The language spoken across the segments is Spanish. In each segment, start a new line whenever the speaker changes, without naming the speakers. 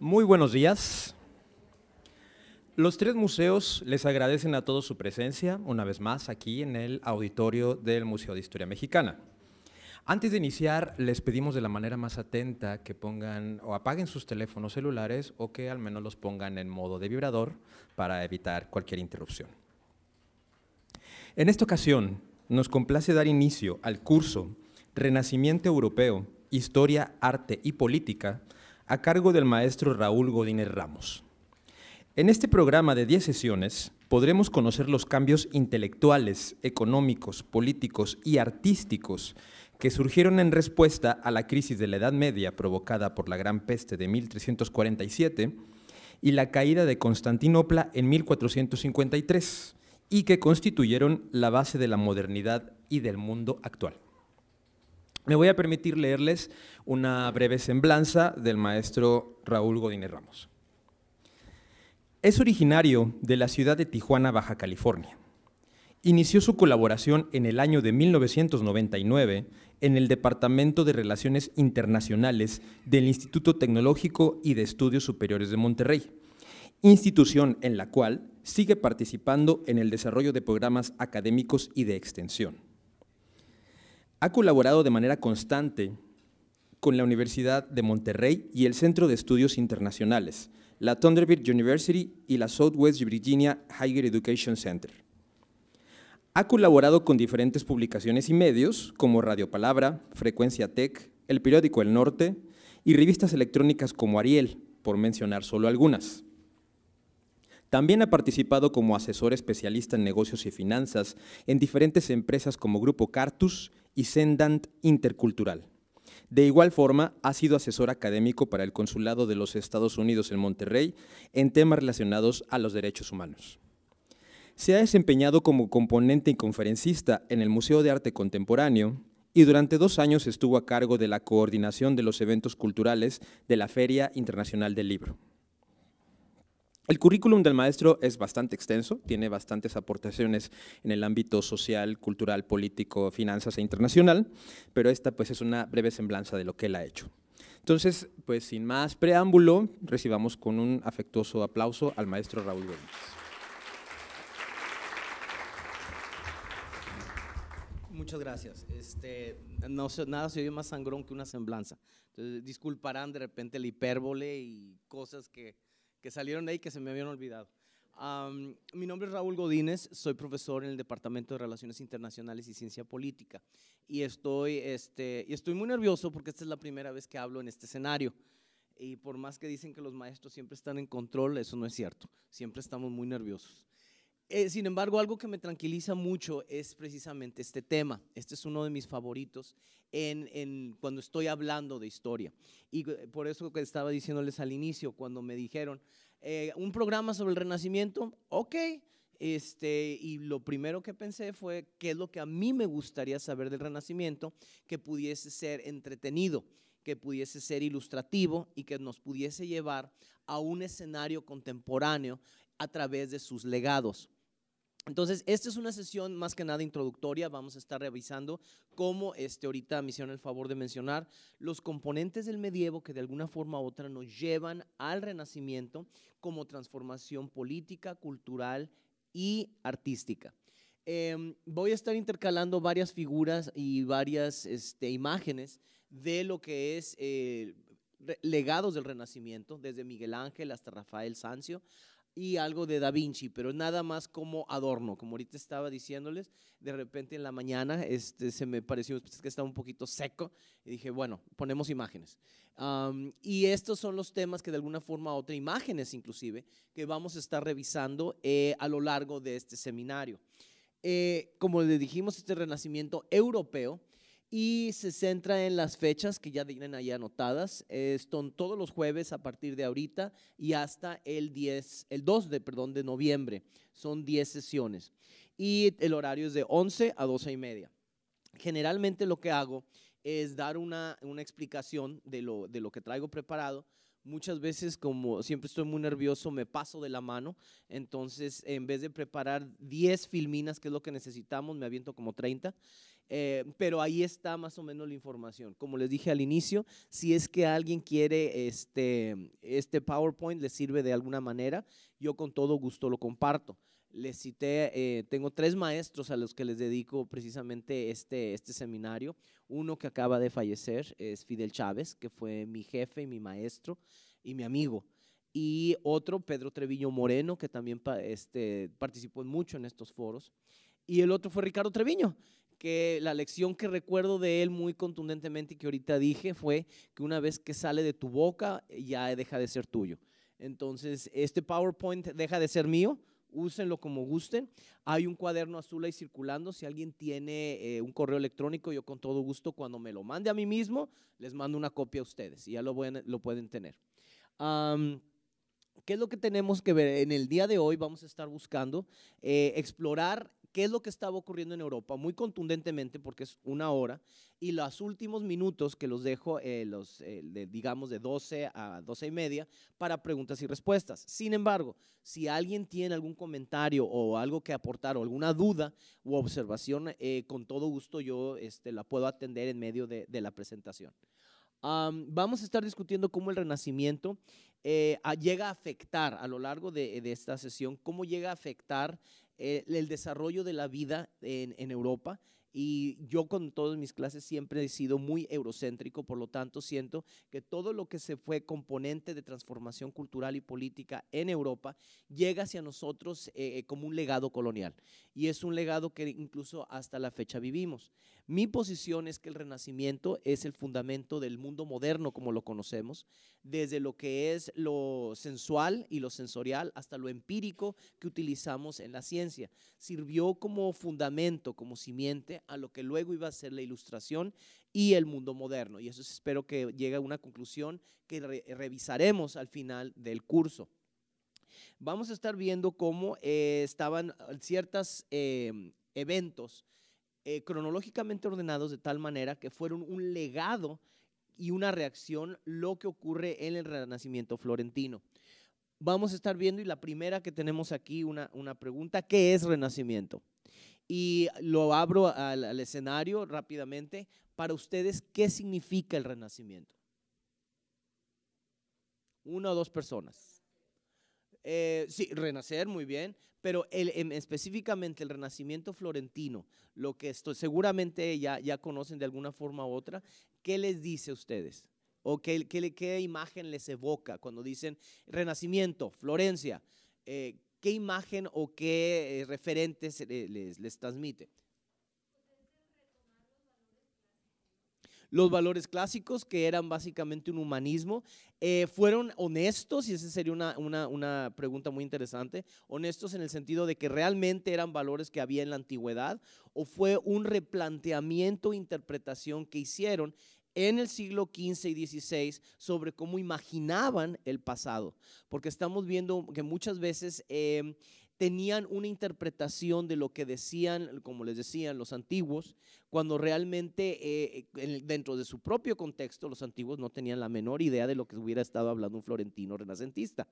Muy buenos días. Los tres museos les agradecen a todos su presencia, una vez más, aquí en el auditorio del Museo de Historia Mexicana. Antes de iniciar, les pedimos de la manera más atenta que pongan o apaguen sus teléfonos celulares o que al menos los pongan en modo de vibrador para evitar cualquier interrupción. En esta ocasión, nos complace dar inicio al curso Renacimiento Europeo, Historia, Arte y Política, a cargo del maestro Raúl Godínez Ramos. En este programa de 10 sesiones podremos conocer los cambios intelectuales, económicos, políticos y artísticos que surgieron en respuesta a la crisis de la Edad Media provocada por la Gran Peste de 1347 y la caída de Constantinopla en 1453 y que constituyeron la base de la modernidad y del mundo actual. Me voy a permitir leerles una breve semblanza del maestro Raúl Godínez Ramos. Es originario de la ciudad de Tijuana, Baja California. Inició su colaboración en el año de 1999 en el Departamento de Relaciones Internacionales del Instituto Tecnológico y de Estudios Superiores de Monterrey, institución en la cual sigue participando en el desarrollo de programas académicos y de extensión. Ha colaborado de manera constante con la Universidad de Monterrey y el Centro de Estudios Internacionales, la Thunderbird University y la Southwest Virginia Higher Education Center. Ha colaborado con diferentes publicaciones y medios como Radio Palabra, Frecuencia Tech, El Periódico El Norte y revistas electrónicas como Ariel, por mencionar solo algunas. También ha participado como asesor especialista en negocios y finanzas en diferentes empresas como Grupo Cartus y Sendant Intercultural. De igual forma, ha sido asesor académico para el Consulado de los Estados Unidos en Monterrey en temas relacionados a los derechos humanos. Se ha desempeñado como componente y conferencista en el Museo de Arte Contemporáneo y durante 2 años estuvo a cargo de la coordinación de los eventos culturales de la Feria Internacional del Libro. El currículum del maestro es bastante extenso, tiene bastantes aportaciones en el ámbito social, cultural, político, finanzas e internacional, pero esta pues es una breve semblanza de lo que él ha hecho. Entonces, pues sin más preámbulo, recibamos con un afectuoso aplauso al maestro Raúl Godínez.
Muchas gracias. Nada se oye más sangrón que una semblanza. Entonces, disculparán de repente la hipérbole y cosas que salieron de ahí que se me habían olvidado. Mi nombre es Raúl Godínez, soy profesor en el Departamento de Relaciones Internacionales y Ciencia Política y estoy muy nervioso porque esta es la primera vez que hablo en este escenario y por más que dicen que los maestros siempre están en control, eso no es cierto, siempre estamos muy nerviosos. Sin embargo, algo que me tranquiliza mucho es precisamente este tema. Este es uno de mis favoritos cuando estoy hablando de historia. Y por eso que estaba diciéndoles al inicio, cuando me dijeron, un programa sobre el Renacimiento, ok. Y lo primero que pensé fue qué es lo que a mí me gustaría saber del Renacimiento, que pudiese ser entretenido, que pudiese ser ilustrativo y que nos pudiese llevar a un escenario contemporáneo a través de sus legados. Entonces, esta es una sesión más que nada introductoria, vamos a estar revisando cómo ahorita me hicieron el favor de mencionar los componentes del medievo que de alguna forma u otra nos llevan al Renacimiento como transformación política, cultural y artística. Voy a estar intercalando varias figuras y varias imágenes de lo que es legados del Renacimiento, desde Miguel Ángel hasta Rafael Sanzio, y algo de Da Vinci, pero nada más como adorno, como ahorita estaba diciéndoles, de repente en la mañana se me pareció que estaba un poquito seco y dije, bueno, ponemos imágenes. Y estos son los temas que de alguna forma u otra, imágenes inclusive, que vamos a estar revisando a lo largo de este seminario. Como le dijimos, este Renacimiento europeo, y se centra en las fechas que ya tienen ahí anotadas. Son todos los jueves a partir de ahorita y hasta el 2 de noviembre. Son 10 sesiones y el horario es de 11 a 12:30. Generalmente lo que hago es dar una explicación de lo que traigo preparado. Muchas veces, como siempre estoy muy nervioso, me paso de la mano, entonces en vez de preparar 10 filminas, que es lo que necesitamos, me aviento como 30. Pero ahí está más o menos la información. Como les dije al inicio, si es que alguien quiere este PowerPoint, le sirve de alguna manera, yo con todo gusto lo comparto. Les cité, tengo 3 maestros a los que les dedico precisamente este seminario. Uno que acaba de fallecer es Fidel Chávez, que fue mi jefe y mi maestro y mi amigo. Y otro, Pedro Treviño Moreno, que también participó mucho en estos foros. Y el otro fue Ricardo Treviño, que la lección que recuerdo de él muy contundentemente y que ahorita dije fue que una vez que sale de tu boca ya deja de ser tuyo. Entonces, este PowerPoint deja de ser mío. Úsenlo como gusten. Hay un cuaderno azul ahí circulando. Si alguien tiene un correo electrónico, yo con todo gusto, cuando me lo mande a mí mismo, les mando una copia a ustedes y ya lo pueden tener. ¿Qué es lo que tenemos que ver? En el día de hoy vamos a estar buscando explorar qué es lo que estaba ocurriendo en Europa, muy contundentemente porque es 1 hora, y los últimos minutos que los dejo, digamos de 12 a 12:30, para preguntas y respuestas. Sin embargo, si alguien tiene algún comentario o algo que aportar o alguna duda u observación, con todo gusto yo la puedo atender en medio de la presentación. Vamos a estar discutiendo cómo el Renacimiento llega a afectar a lo largo de esta sesión, cómo llega a afectar el desarrollo de la vida en Europa. Y yo con todas mis clases siempre he sido muy eurocéntrico, por lo tanto siento que todo lo que se fue componente de transformación cultural y política en Europa llega hacia nosotros como un legado colonial, y es un legado que incluso hasta la fecha vivimos. Mi posición es que el Renacimiento es el fundamento del mundo moderno como lo conocemos, desde lo que es lo sensual y lo sensorial hasta lo empírico que utilizamos en la ciencia. Sirvió como fundamento, como simiente a lo que luego iba a ser la Ilustración y el mundo moderno, y eso espero que llegue a una conclusión que revisaremos al final del curso. Vamos a estar viendo cómo estaban ciertos eventos cronológicamente ordenados de tal manera que fueron un legado y una reacción lo que ocurre en el Renacimiento florentino. Vamos a estar viendo, y la primera que tenemos aquí, una pregunta: ¿qué es Renacimiento? Y lo abro al escenario rápidamente. Para ustedes, ¿qué significa el Renacimiento? 1 o 2 personas. Sí, renacer, muy bien, pero específicamente el Renacimiento florentino, lo que seguramente ya conocen de alguna forma u otra, ¿qué les dice a ustedes? ¿O qué imagen les evoca cuando dicen Renacimiento, Florencia? ¿Qué imagen o qué referentes les transmite? Los valores clásicos, que eran básicamente un humanismo, fueron honestos, y esa sería una pregunta muy interesante, honestos en el sentido de que realmente eran valores que había en la antigüedad, o fue un replanteamiento, interpretación que hicieron en el siglo XV y XVI sobre cómo imaginaban el pasado, porque estamos viendo que muchas veces tenían una interpretación de lo que decían, como les decían, los antiguos, cuando realmente dentro de su propio contexto los antiguos no tenían la menor idea de lo que hubiera estado hablando un florentino renacentista.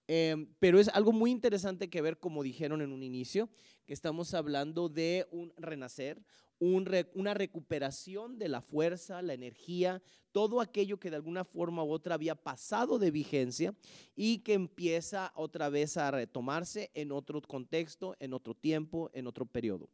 Pero es algo muy interesante que ver, como dijeron en un inicio, que estamos hablando de un renacer, una recuperación de la fuerza, la energía, todo aquello que de alguna forma u otra había pasado de vigencia y que empieza otra vez a retomarse en otro contexto, en otro tiempo, en otro periodo.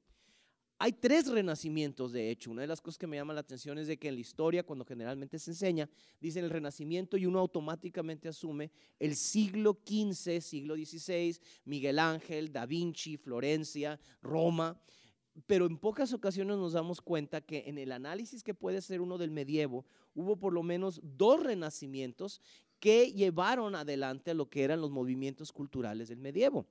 Hay 3 renacimientos, de hecho. Una de las cosas que me llama la atención es de que en la historia, cuando generalmente se enseña, dicen el Renacimiento y uno automáticamente asume el siglo XV, siglo XVI, Miguel Ángel, Da Vinci, Florencia, Roma, pero en pocas ocasiones nos damos cuenta que en el análisis que puede ser uno del medievo, hubo por lo menos 2 renacimientos que llevaron adelante a lo que eran los movimientos culturales del medievo.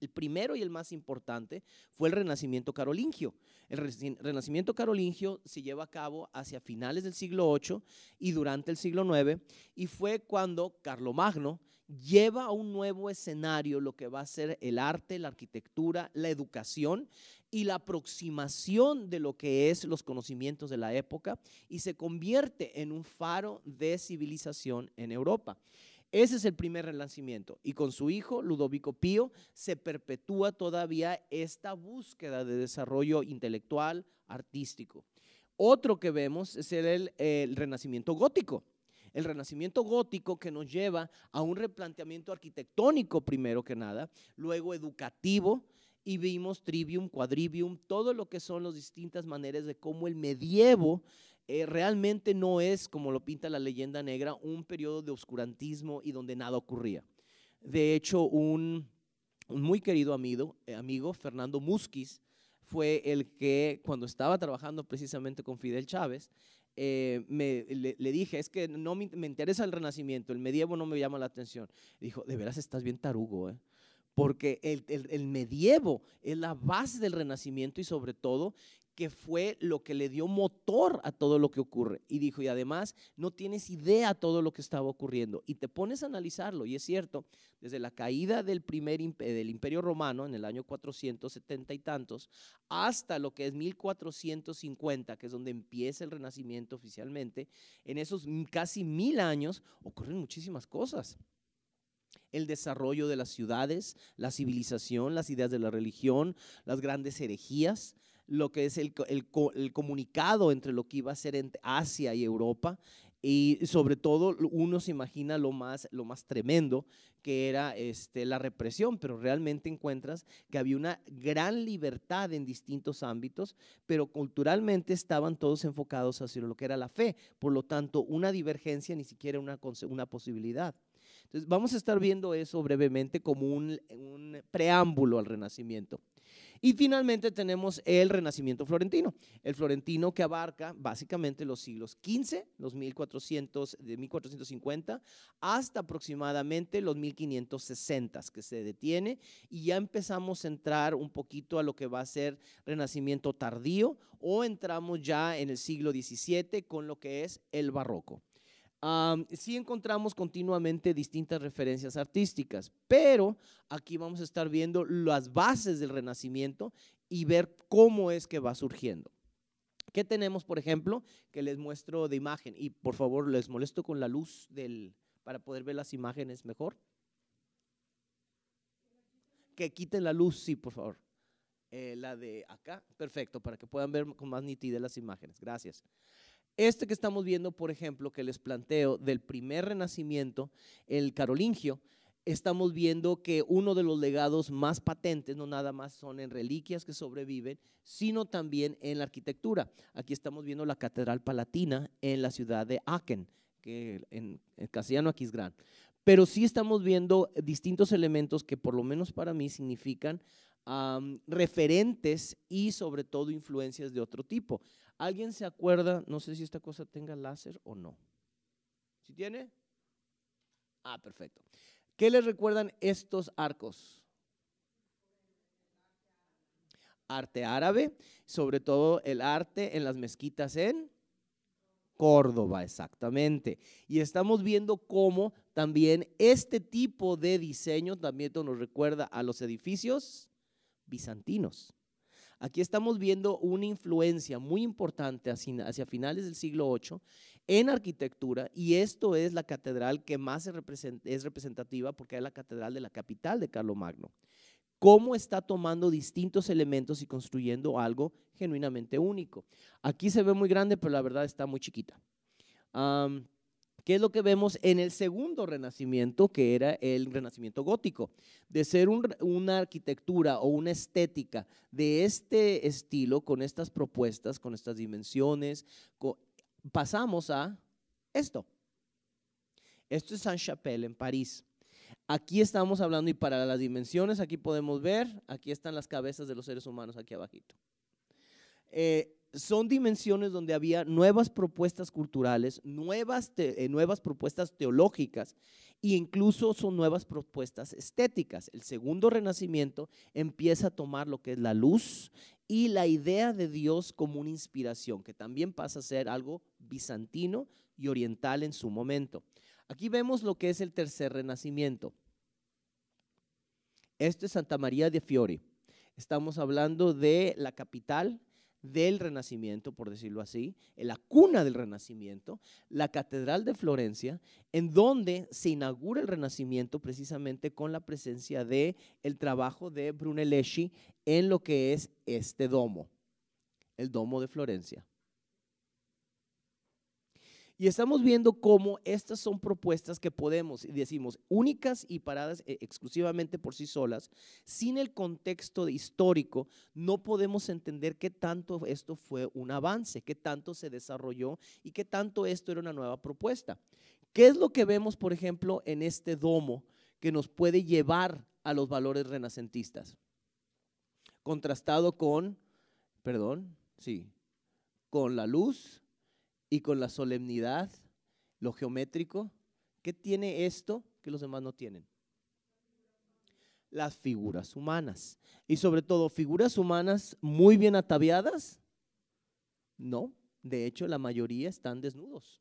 El primero y el más importante fue el Renacimiento carolingio. El Renacimiento carolingio se lleva a cabo hacia finales del siglo VIII y durante el siglo IX, y fue cuando Carlomagno lleva a un nuevo escenario lo que va a ser el arte, la arquitectura, la educación y la aproximación de lo que es los conocimientos de la época, y se convierte en un faro de civilización en Europa. Ese es el primer renacimiento y con su hijo Ludovico Pío se perpetúa todavía esta búsqueda de desarrollo intelectual, artístico. Otro que vemos es el renacimiento gótico. El renacimiento gótico que nos lleva a un replanteamiento arquitectónico primero que nada, luego educativo, y vimos trivium, quadrivium, todo lo que son las distintas maneras de cómo el medievo realmente no es, como lo pinta la leyenda negra, un periodo de oscurantismo y donde nada ocurría. De hecho, un muy querido amigo, Fernando Musquiz, fue el que cuando estaba trabajando precisamente con Fidel Chávez, le dije, es que no me interesa el Renacimiento, el medievo no me llama la atención. Dijo, de veras estás bien tarugo, porque el medievo es la base del Renacimiento y sobre todo que fue lo que le dio motor a todo lo que ocurre. Y dijo, y además no tienes idea de todo lo que estaba ocurriendo. Y te pones a analizarlo, y es cierto, desde la caída del Imperio Romano en el año 470 y tantos, hasta lo que es 1450, que es donde empieza el Renacimiento oficialmente, en esos casi 1000 años ocurren muchísimas cosas. El desarrollo de las ciudades, la civilización, las ideas de la religión, las grandes herejías, lo que es el comunicado entre lo que iba a ser entre Asia y Europa, y sobre todo uno se imagina lo más tremendo que era la represión, pero realmente encuentras que había una gran libertad en distintos ámbitos, pero culturalmente estaban todos enfocados hacia lo que era la fe, por lo tanto una divergencia ni siquiera una posibilidad. Entonces vamos a estar viendo eso brevemente como un preámbulo al Renacimiento. Y finalmente tenemos el Renacimiento florentino, el florentino que abarca básicamente los siglos XV, los de 1450 hasta aproximadamente los 1560, que se detiene y ya empezamos a entrar un poquito a lo que va a ser Renacimiento tardío o entramos ya en el siglo XVII con lo que es el barroco. Sí encontramos continuamente distintas referencias artísticas, pero aquí vamos a estar viendo las bases del Renacimiento y ver cómo es que va surgiendo. ¿Qué tenemos, por ejemplo? Que les muestro de imagen y por favor les molesto con la luz para poder ver las imágenes mejor. Que quiten la luz, sí, por favor. La de acá, perfecto, para que puedan ver con más nitidez las imágenes. Gracias. Que estamos viendo, por ejemplo, que les planteo del primer Renacimiento, el carolingio, estamos viendo que uno de los legados más patentes no nada más son en reliquias que sobreviven, sino también en la arquitectura. Aquí estamos viendo la Catedral Palatina en la ciudad de Aachen, que en castellano Aquisgrán. Pero sí estamos viendo distintos elementos que por lo menos para mí significan referentes y sobre todo influencias de otro tipo. ¿Alguien se acuerda? No sé si esta cosa tenga láser o no. ¿Sí tiene? Ah, perfecto. ¿Qué les recuerdan estos arcos? Arte árabe, sobre todo el arte en las mezquitas en Córdoba, exactamente. Y estamos viendo cómo también este tipo de diseño también nos recuerda a los edificios bizantinos. Aquí estamos viendo una influencia muy importante hacia finales del siglo VIII en arquitectura, y esto es la catedral que más es representativa porque es la catedral de la capital de Carlomagno. Cómo está tomando distintos elementos y construyendo algo genuinamente único. Aquí se ve muy grande, pero la verdad está muy chiquita. ¿Qué es lo que vemos en el segundo Renacimiento, que era el Renacimiento gótico? De ser una arquitectura o una estética de este estilo, con estas propuestas, con estas dimensiones, pasamos a esto. Esto es Sainte-Chapelle en París. Aquí estamos hablando, y para las dimensiones, aquí podemos ver, aquí están las cabezas de los seres humanos aquí abajito. Son dimensiones donde había nuevas propuestas culturales, nuevas propuestas teológicas e incluso son nuevas propuestas estéticas. El segundo Renacimiento empieza a tomar lo que es la luz y la idea de Dios como una inspiración, que también pasa a ser algo bizantino y oriental en su momento. Aquí vemos lo que es el tercer Renacimiento. Esto es Santa María de Fiore. Estamos hablando de la capital del Renacimiento, por decirlo así, en la cuna del Renacimiento, la Catedral de Florencia, en donde se inaugura el Renacimiento precisamente con la presencia del trabajo de Brunelleschi en lo que es este domo, el Domo de Florencia. Y estamos viendo cómo estas son propuestas que podemos, decimos, únicas y paradas exclusivamente por sí solas, sin el contexto histórico, no podemos entender qué tanto esto fue un avance, qué tanto se desarrolló y qué tanto esto era una nueva propuesta. ¿Qué es lo que vemos, por ejemplo, en este domo que nos puede llevar a los valores renacentistas? Contrastado con, con la luz y con la solemnidad, lo geométrico. ¿Qué tiene esto que los demás no tienen? Las figuras humanas. Y sobre todo, figuras humanas muy bien ataviadas. No, de hecho la mayoría están desnudos.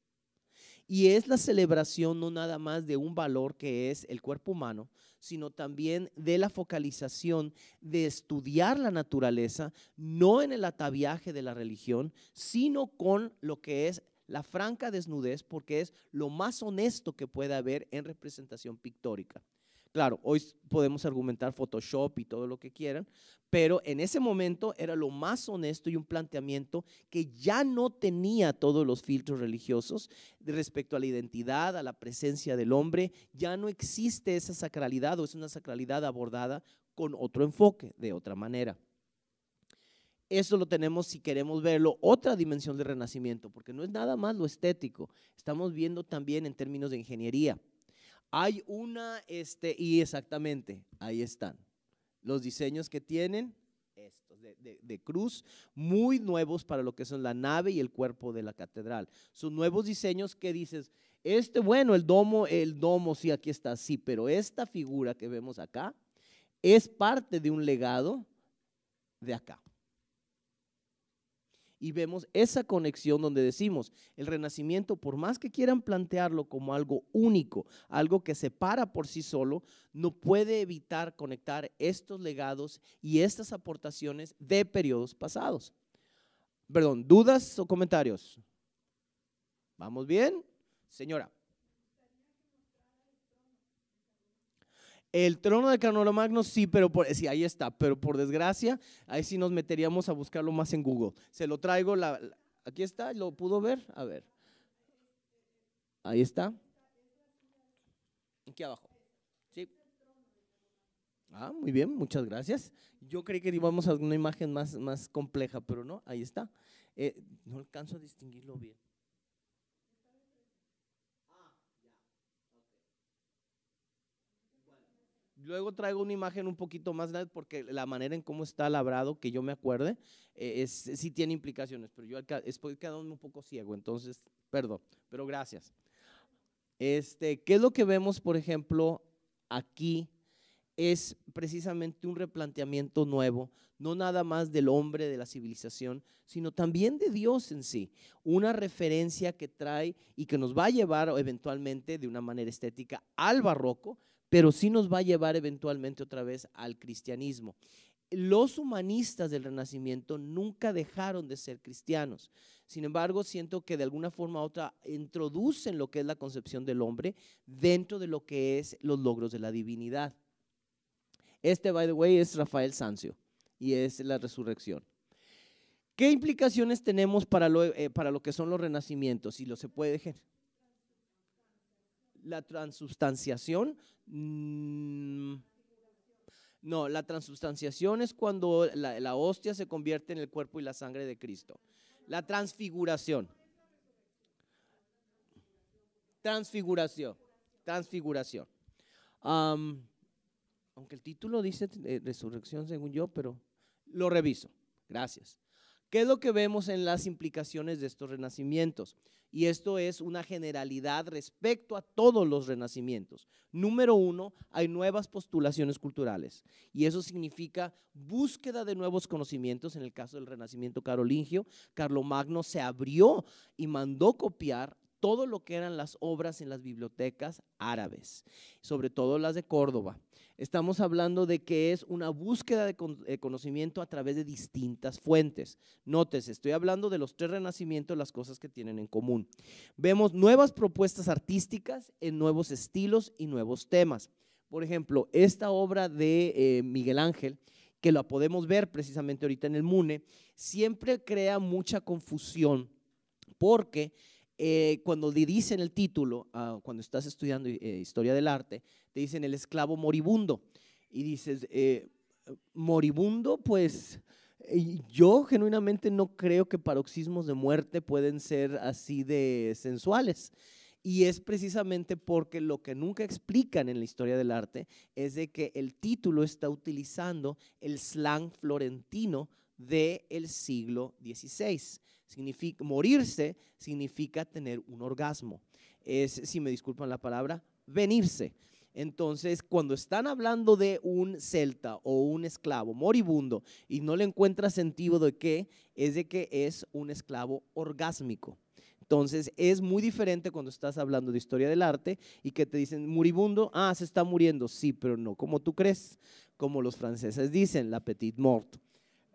Y es la celebración no nada más de un valor que es el cuerpo humano, sino también de la focalización de estudiar la naturaleza, no en el ataviaje de la religión, sino con lo que es la franca desnudez, porque es lo más honesto que puede haber en representación pictórica. Claro, hoy podemos argumentar Photoshop y todo lo que quieran, pero en ese momento era lo más honesto y un planteamiento que ya no tenía todos los filtros religiosos respecto a la identidad, a la presencia del hombre. Ya no existe esa sacralidad, o es una sacralidad abordada con otro enfoque, de otra manera. Eso lo tenemos, si queremos verlo, otra dimensión del Renacimiento, porque no es nada más lo estético, estamos viendo también en términos de ingeniería. Hay una, y exactamente, ahí están los diseños que tienen, estos de cruz, muy nuevos para lo que son la nave y el cuerpo de la catedral. Son nuevos diseños que dices, bueno, el domo, sí, aquí está, sí, pero esta figura que vemos acá es parte de un legado de acá. Y vemos esa conexión donde decimos, el Renacimiento, por más que quieran plantearlo como algo único, algo que se para por sí solo, no puede evitar conectar estos legados y estas aportaciones de periodos pasados. Perdón, ¿dudas o comentarios? ¿Vamos bien? Señora. El trono de Carlomagno, sí, pero sí, ahí está, pero por desgracia, ahí sí nos meteríamos a buscarlo más en Google. Se lo traigo, aquí está, ¿lo pudo ver? A ver. Ahí está. Aquí abajo. Sí. Ah, muy bien, muchas gracias. Yo creí que íbamos a una imagen más compleja, pero no, ahí está. No alcanzo a distinguirlo bien. Luego traigo una imagen un poquito más grande porque la manera en cómo está labrado, que yo me acuerde, sí tiene implicaciones, pero yo estoy quedando un poco ciego, entonces, perdón, pero gracias. ¿Qué es lo que vemos, por ejemplo, aquí? Es precisamente un replanteamiento nuevo, no nada más del hombre, de la civilización, sino también de Dios en sí. Una referencia que trae y que nos va a llevar eventualmente de una manera estética al barroco, pero sí nos va a llevar eventualmente otra vez al cristianismo. Los humanistas del Renacimiento nunca dejaron de ser cristianos. Sin embargo, siento que de alguna forma u otra introducen lo que es la concepción del hombre dentro de lo que es los logros de la divinidad. By the way, es Rafael Sanzio y es la resurrección. ¿Qué implicaciones tenemos para lo que son los renacimientos? Si se puede dejar. La transubstanciación, no, la transubstanciación es cuando la hostia se convierte en el cuerpo y la sangre de Cristo. La transfiguración. Transfiguración. Aunque el título dice resurrección según yo, pero lo reviso. Gracias. ¿Qué es lo que vemos en las implicaciones de estos renacimientos? Y esto es una generalidad respecto a todos los renacimientos. Número uno, hay nuevas postulaciones culturales y eso significa búsqueda de nuevos conocimientos. En el caso del renacimiento carolingio, Carlomagno se abrió y mandó copiar todo lo que eran las obras en las bibliotecas árabes, sobre todo las de Córdoba. Estamos hablando de que es una búsqueda de conocimiento a través de distintas fuentes. Nótese, estoy hablando de los 3 renacimientos, las cosas que tienen en común. Vemos nuevas propuestas artísticas en nuevos estilos y nuevos temas. Por ejemplo, esta obra de Miguel Ángel, que la podemos ver precisamente ahorita en el MUNE, siempre crea mucha confusión porque cuando le dicen el título, cuando estás estudiando historia del arte, te dicen el esclavo moribundo y dices, moribundo, pues yo genuinamente no creo que paroxismos de muerte pueden ser así de sensuales. Y es precisamente porque lo que nunca explican en la historia del arte es de que el título está utilizando el slang florentino del siglo XVI. Significa, morirse significa tener un orgasmo. Es, si me disculpan la palabra, venirse. Entonces, cuando están hablando de un celta o un esclavo moribundo y no le encuentra sentido de qué, es de que es un esclavo orgásmico. Entonces, es muy diferente cuando estás hablando de historia del arte y que te dicen moribundo, se está muriendo, sí, pero no como tú crees, como los franceses dicen, la petite mort.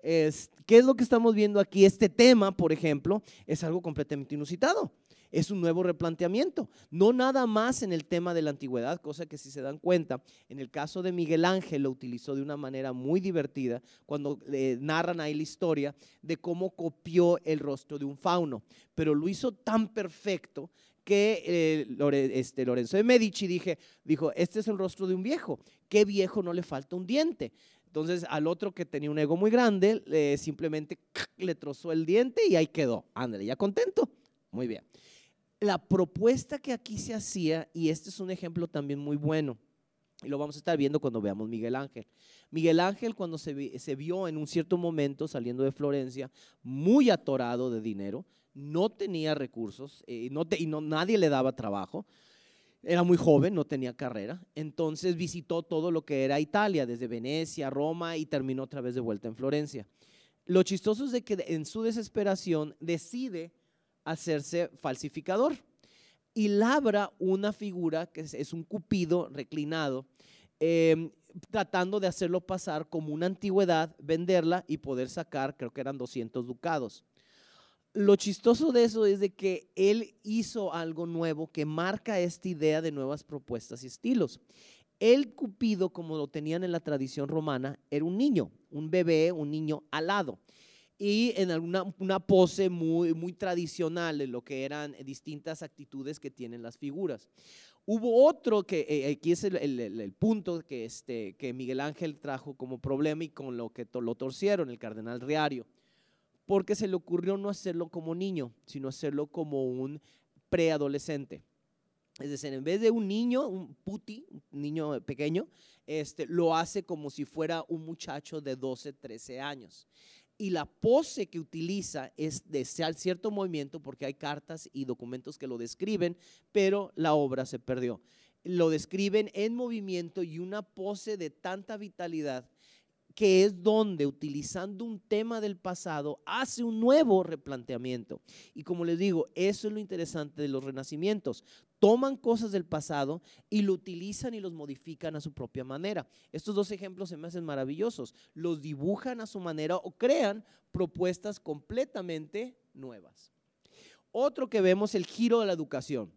¿Qué es lo que estamos viendo aquí? Este tema, por ejemplo, es algo completamente inusitado. Es un nuevo replanteamiento, no nada más en el tema de la antigüedad, cosa que si se dan cuenta, en el caso de Miguel Ángel lo utilizó de una manera muy divertida cuando narran ahí la historia de cómo copió el rostro de un fauno, pero lo hizo tan perfecto que Lorenzo de Medici dijo, este es el rostro de un viejo, ¿qué viejo no le falta un diente? Entonces al otro que tenía un ego muy grande, simplemente le trozó el diente y ahí quedó, ándale, ya contento, muy bien. La propuesta que aquí se hacía, y este es un ejemplo también muy bueno, y lo vamos a estar viendo cuando veamos Miguel Ángel. Miguel Ángel cuando se vio en un cierto momento saliendo de Florencia, muy atorado de dinero, no tenía recursos, nadie le daba trabajo, era muy joven, no tenía carrera, entonces visitó todo lo que era Italia, desde Venecia, Roma y terminó otra vez de vuelta en Florencia. Lo chistoso es de que en su desesperación decide hacerse falsificador y labra una figura que es un cupido reclinado, tratando de hacerlo pasar como una antigüedad, venderla y poder sacar, creo que eran 200 ducados. Lo chistoso de eso es de que él hizo algo nuevo que marca esta idea de nuevas propuestas y estilos. El cupido, como lo tenían en la tradición romana, era un niño, un bebé, un niño alado, y en una pose muy tradicional de lo que eran distintas actitudes que tienen las figuras. Hubo otro que, aquí es el punto que Miguel Ángel trajo como problema y con lo que lo torcieron, el cardenal Riario, porque se le ocurrió no hacerlo como niño, sino hacerlo como un preadolescente. Es decir, en vez de un niño, un puti, un niño pequeño, lo hace como si fuera un muchacho de 12, 13 años. Y la pose que utiliza es de cierto movimiento, porque hay cartas y documentos que lo describen, pero la obra se perdió. Lo describen en movimiento y una pose de tanta vitalidad que es donde, utilizando un tema del pasado, hace un nuevo replanteamiento. Y como les digo, eso es lo interesante de los renacimientos. Toman cosas del pasado y lo utilizan y los modifican a su propia manera. Estos 2 ejemplos se me hacen maravillosos. Los dibujan a su manera o crean propuestas completamente nuevas. Otro que vemos, el giro de la educación.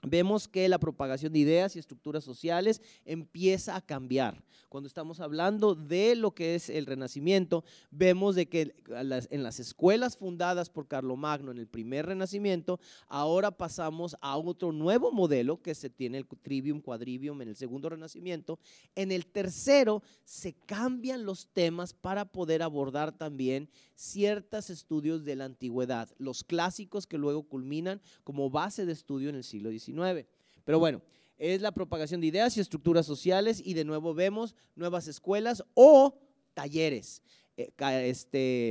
Vemos que la propagación de ideas y estructuras sociales empieza a cambiar. Cuando estamos hablando de lo que es el Renacimiento, vemos de que en las escuelas fundadas por Carlomagno en el primer Renacimiento, ahora pasamos a otro nuevo modelo que se tiene el trivium, quadrivium en el segundo Renacimiento. En el tercero se cambian los temas para poder abordar también ciertos estudios de la antigüedad, los clásicos que luego culminan como base de estudio en el siglo XIX. Pero bueno, es la propagación de ideas y estructuras sociales y de nuevo vemos nuevas escuelas o talleres.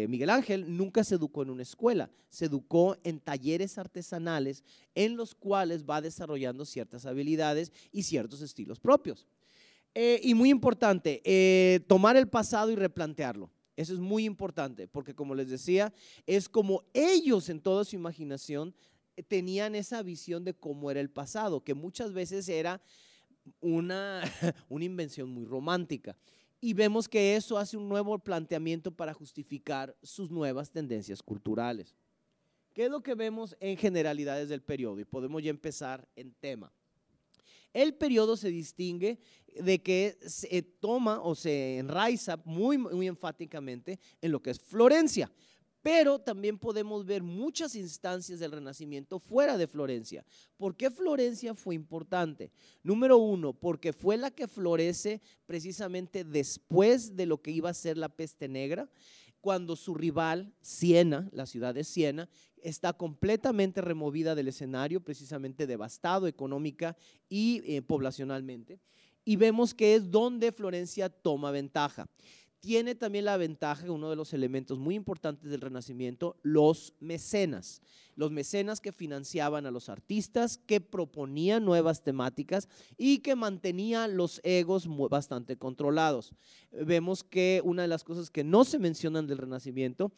Miguel Ángel nunca se educó en una escuela, se educó en talleres artesanales en los cuales va desarrollando ciertas habilidades y ciertos estilos propios. Y muy importante, tomar el pasado y replantearlo. Eso es muy importante porque, como les decía, es como ellos en toda su imaginación tenían esa visión de cómo era el pasado, que muchas veces era una, una invención muy romántica. Y vemos que eso hace un nuevo planteamiento para justificar sus nuevas tendencias culturales. ¿Qué es lo que vemos en generalidades del periodo? Y podemos ya empezar en tema. El periodo se distingue de que se toma o se enraiza muy enfáticamente en lo que es Florencia, pero también podemos ver muchas instancias del Renacimiento fuera de Florencia. ¿Por qué Florencia fue importante? Número uno, porque fue la que florece precisamente después de lo que iba a ser la peste negra, cuando su rival, Siena, la ciudad de Siena, está completamente removida del escenario, precisamente devastado económica y poblacionalmente, y vemos que es donde Florencia toma ventaja. Tiene también la ventaja, uno de los elementos muy importantes del Renacimiento, los mecenas que financiaban a los artistas, que proponían nuevas temáticas y que mantenían los egos bastante controlados. Vemos que una de las cosas que no se mencionan del Renacimiento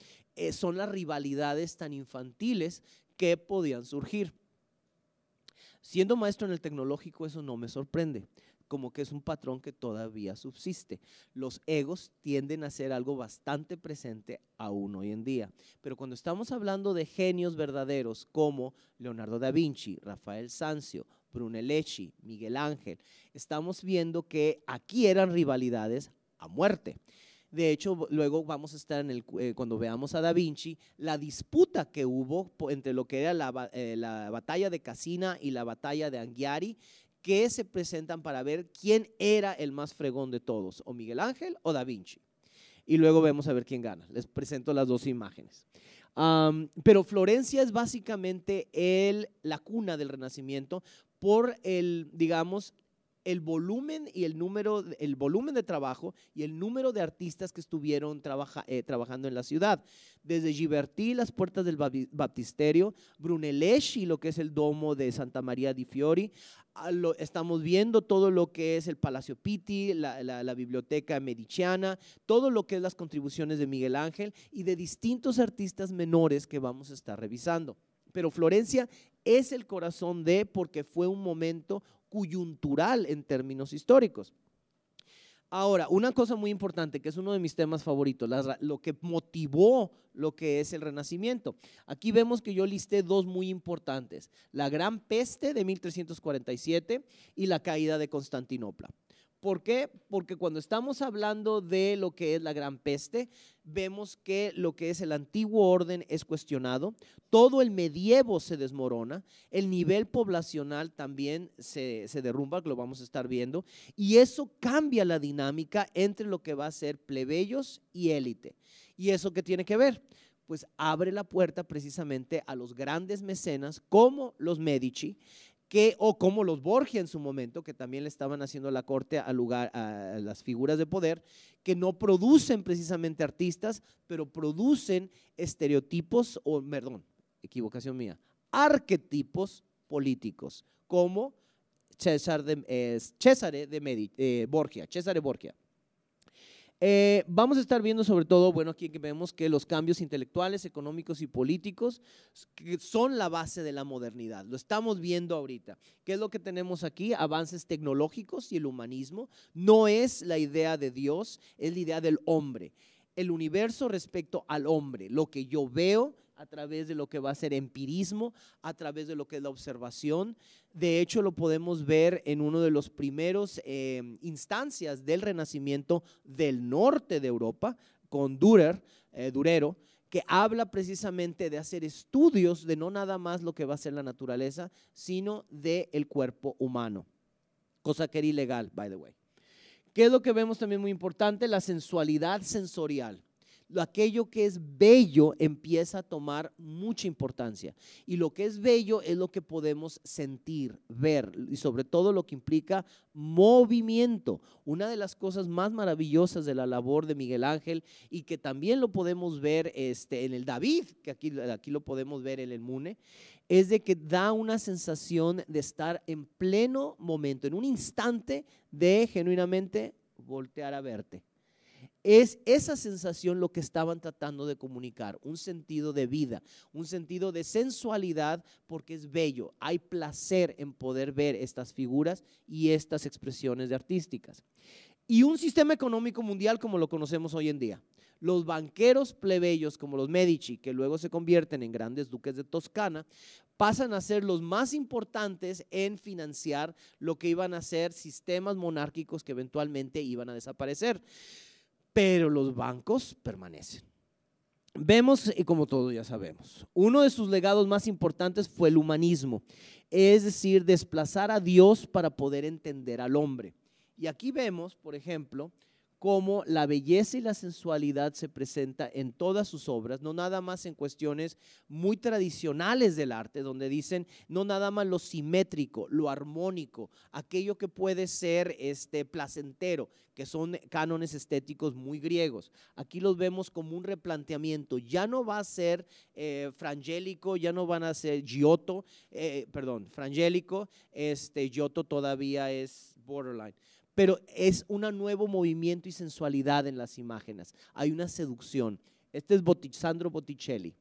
son las rivalidades tan infantiles que podían surgir. Siendo maestro en el tecnológico, eso no me sorprende, como que es un patrón que todavía subsiste. Los egos tienden a ser algo bastante presente aún hoy en día, pero cuando estamos hablando de genios verdaderos como Leonardo da Vinci, Rafael Sanzio, Brunelleschi, Miguel Ángel, estamos viendo que aquí eran rivalidades a muerte. De hecho, luego vamos a estar cuando veamos a Da Vinci, la disputa que hubo entre lo que era la batalla de Cassina y la batalla de Anghiari, que se presentan para ver quién era el más fregón de todos, o Miguel Ángel o Da Vinci. Y luego vemos a ver quién gana. Les presento las dos imágenes. Pero Florencia es básicamente la cuna del Renacimiento por digamos, el volumen de trabajo y el número de artistas que estuvieron trabajando en la ciudad. Desde Ghiberti, las puertas del baptisterio, Brunelleschi, lo que es el domo de Santa María di Fiori, estamos viendo todo lo que es el Palacio Pitti, la biblioteca mediciana, todo lo que es las contribuciones de Miguel Ángel y de distintos artistas menores que vamos a estar revisando. Pero Florencia es el corazón porque fue un momento coyuntural en términos históricos. Ahora, una cosa muy importante, que es uno de mis temas favoritos, lo que motivó lo que es el Renacimiento. Aquí vemos que yo listé dos muy importantes, la Gran Peste de 1347 y la caída de Constantinopla. ¿Por qué? Porque cuando estamos hablando de lo que es la Gran Peste, vemos que lo que es el antiguo orden es cuestionado, todo el medievo se desmorona, el nivel poblacional también se derrumba, lo vamos a estar viendo, y eso cambia la dinámica entre lo que va a ser plebeyos y élite. ¿Y eso qué tiene que ver? Pues abre la puerta precisamente a los grandes mecenas como los Medici, o como los Borgia en su momento, que también le estaban haciendo la corte a las figuras de poder, que no producen precisamente artistas, pero producen estereotipos, equivocación mía, arquetipos políticos, como Cesare Borgia. Vamos a estar viendo sobre todo, bueno, aquí vemos que los cambios intelectuales, económicos y políticos que son la base de la modernidad, lo estamos viendo ahorita. ¿Qué es lo que tenemos aquí? Avances tecnológicos y el humanismo. No es la idea de Dios, es la idea del hombre. El universo respecto al hombre, lo que yo veo a través de lo que va a ser empirismo, a través de lo que es la observación. De hecho, lo podemos ver en uno de los primeros instancias del Renacimiento del norte de Europa, con Durero, que habla precisamente de hacer estudios de no nada más lo que va a ser la naturaleza, sino del cuerpo humano, cosa que era ilegal, by the way. ¿Qué es lo que vemos también muy importante? La sensualidad sensorial. Aquello que es bello empieza a tomar mucha importancia, y lo que es bello es lo que podemos sentir, ver, y sobre todo lo que implica movimiento. Una de las cosas más maravillosas de la labor de Miguel Ángel, y que también lo podemos ver en el David, que aquí lo podemos ver en el Mune, es de que da una sensación de estar en pleno momento, en un instante de genuinamente voltear a verte.
Es esa sensación lo que estaban tratando de comunicar, un sentido de vida, un sentido de sensualidad, porque es bello. Hay placer en poder ver estas figuras y estas expresiones artísticas. Y un sistema económico mundial como lo conocemos hoy en día. Los banqueros plebeyos como los Medici, que luego se convierten en grandes duques de Toscana, pasan a ser los más importantes en financiar lo que iban a ser sistemas monárquicos que eventualmente iban a desaparecer. Pero los bancos permanecen. Vemos, y como todos ya sabemos, uno de sus legados más importantes fue el humanismo, es decir, desplazar a Dios para poder entender al hombre. Y aquí vemos, por ejemplo, cómo la belleza y la sensualidad se presenta en todas sus obras, no nada más en cuestiones muy tradicionales del arte, donde dicen no nada más lo simétrico, lo armónico, aquello que puede ser placentero, que son cánones estéticos muy griegos. Aquí los vemos como un replanteamiento, ya no va a ser frangélico, ya no van a ser Giotto, frangélico, Giotto todavía es borderline. Pero es un nuevo movimiento y sensualidad en las imágenes. Hay una seducción. Este es Sandro Botticelli.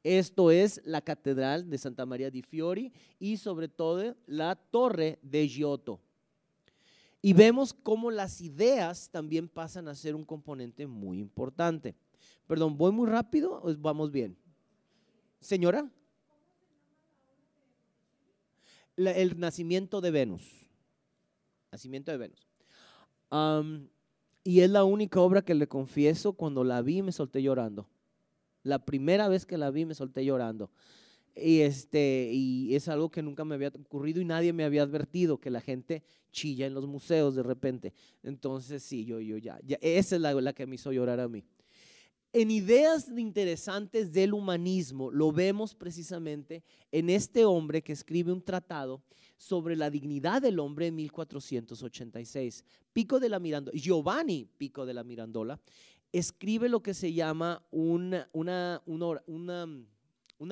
Esto es la Catedral de Santa Maria di Fiori y sobre todo la Torre de Giotto. Y vemos cómo las ideas también pasan a ser un componente muy importante. Perdón, ¿voy muy rápido o vamos bien? Señora. El nacimiento de Venus. Nacimiento de Venus. Y es la única obra que le confieso, cuando la vi me solté llorando. La primera vez que la vi me solté llorando. Y es algo que nunca me había ocurrido y nadie me había advertido, que la gente chilla en los museos de repente. Entonces sí, yo ya esa es la que me hizo llorar a mí. En ideas interesantes del humanismo lo vemos precisamente en este hombre que escribe un tratado sobre la dignidad del hombre en 1486. Giovanni Pico della Mirandola escribe lo que se llama una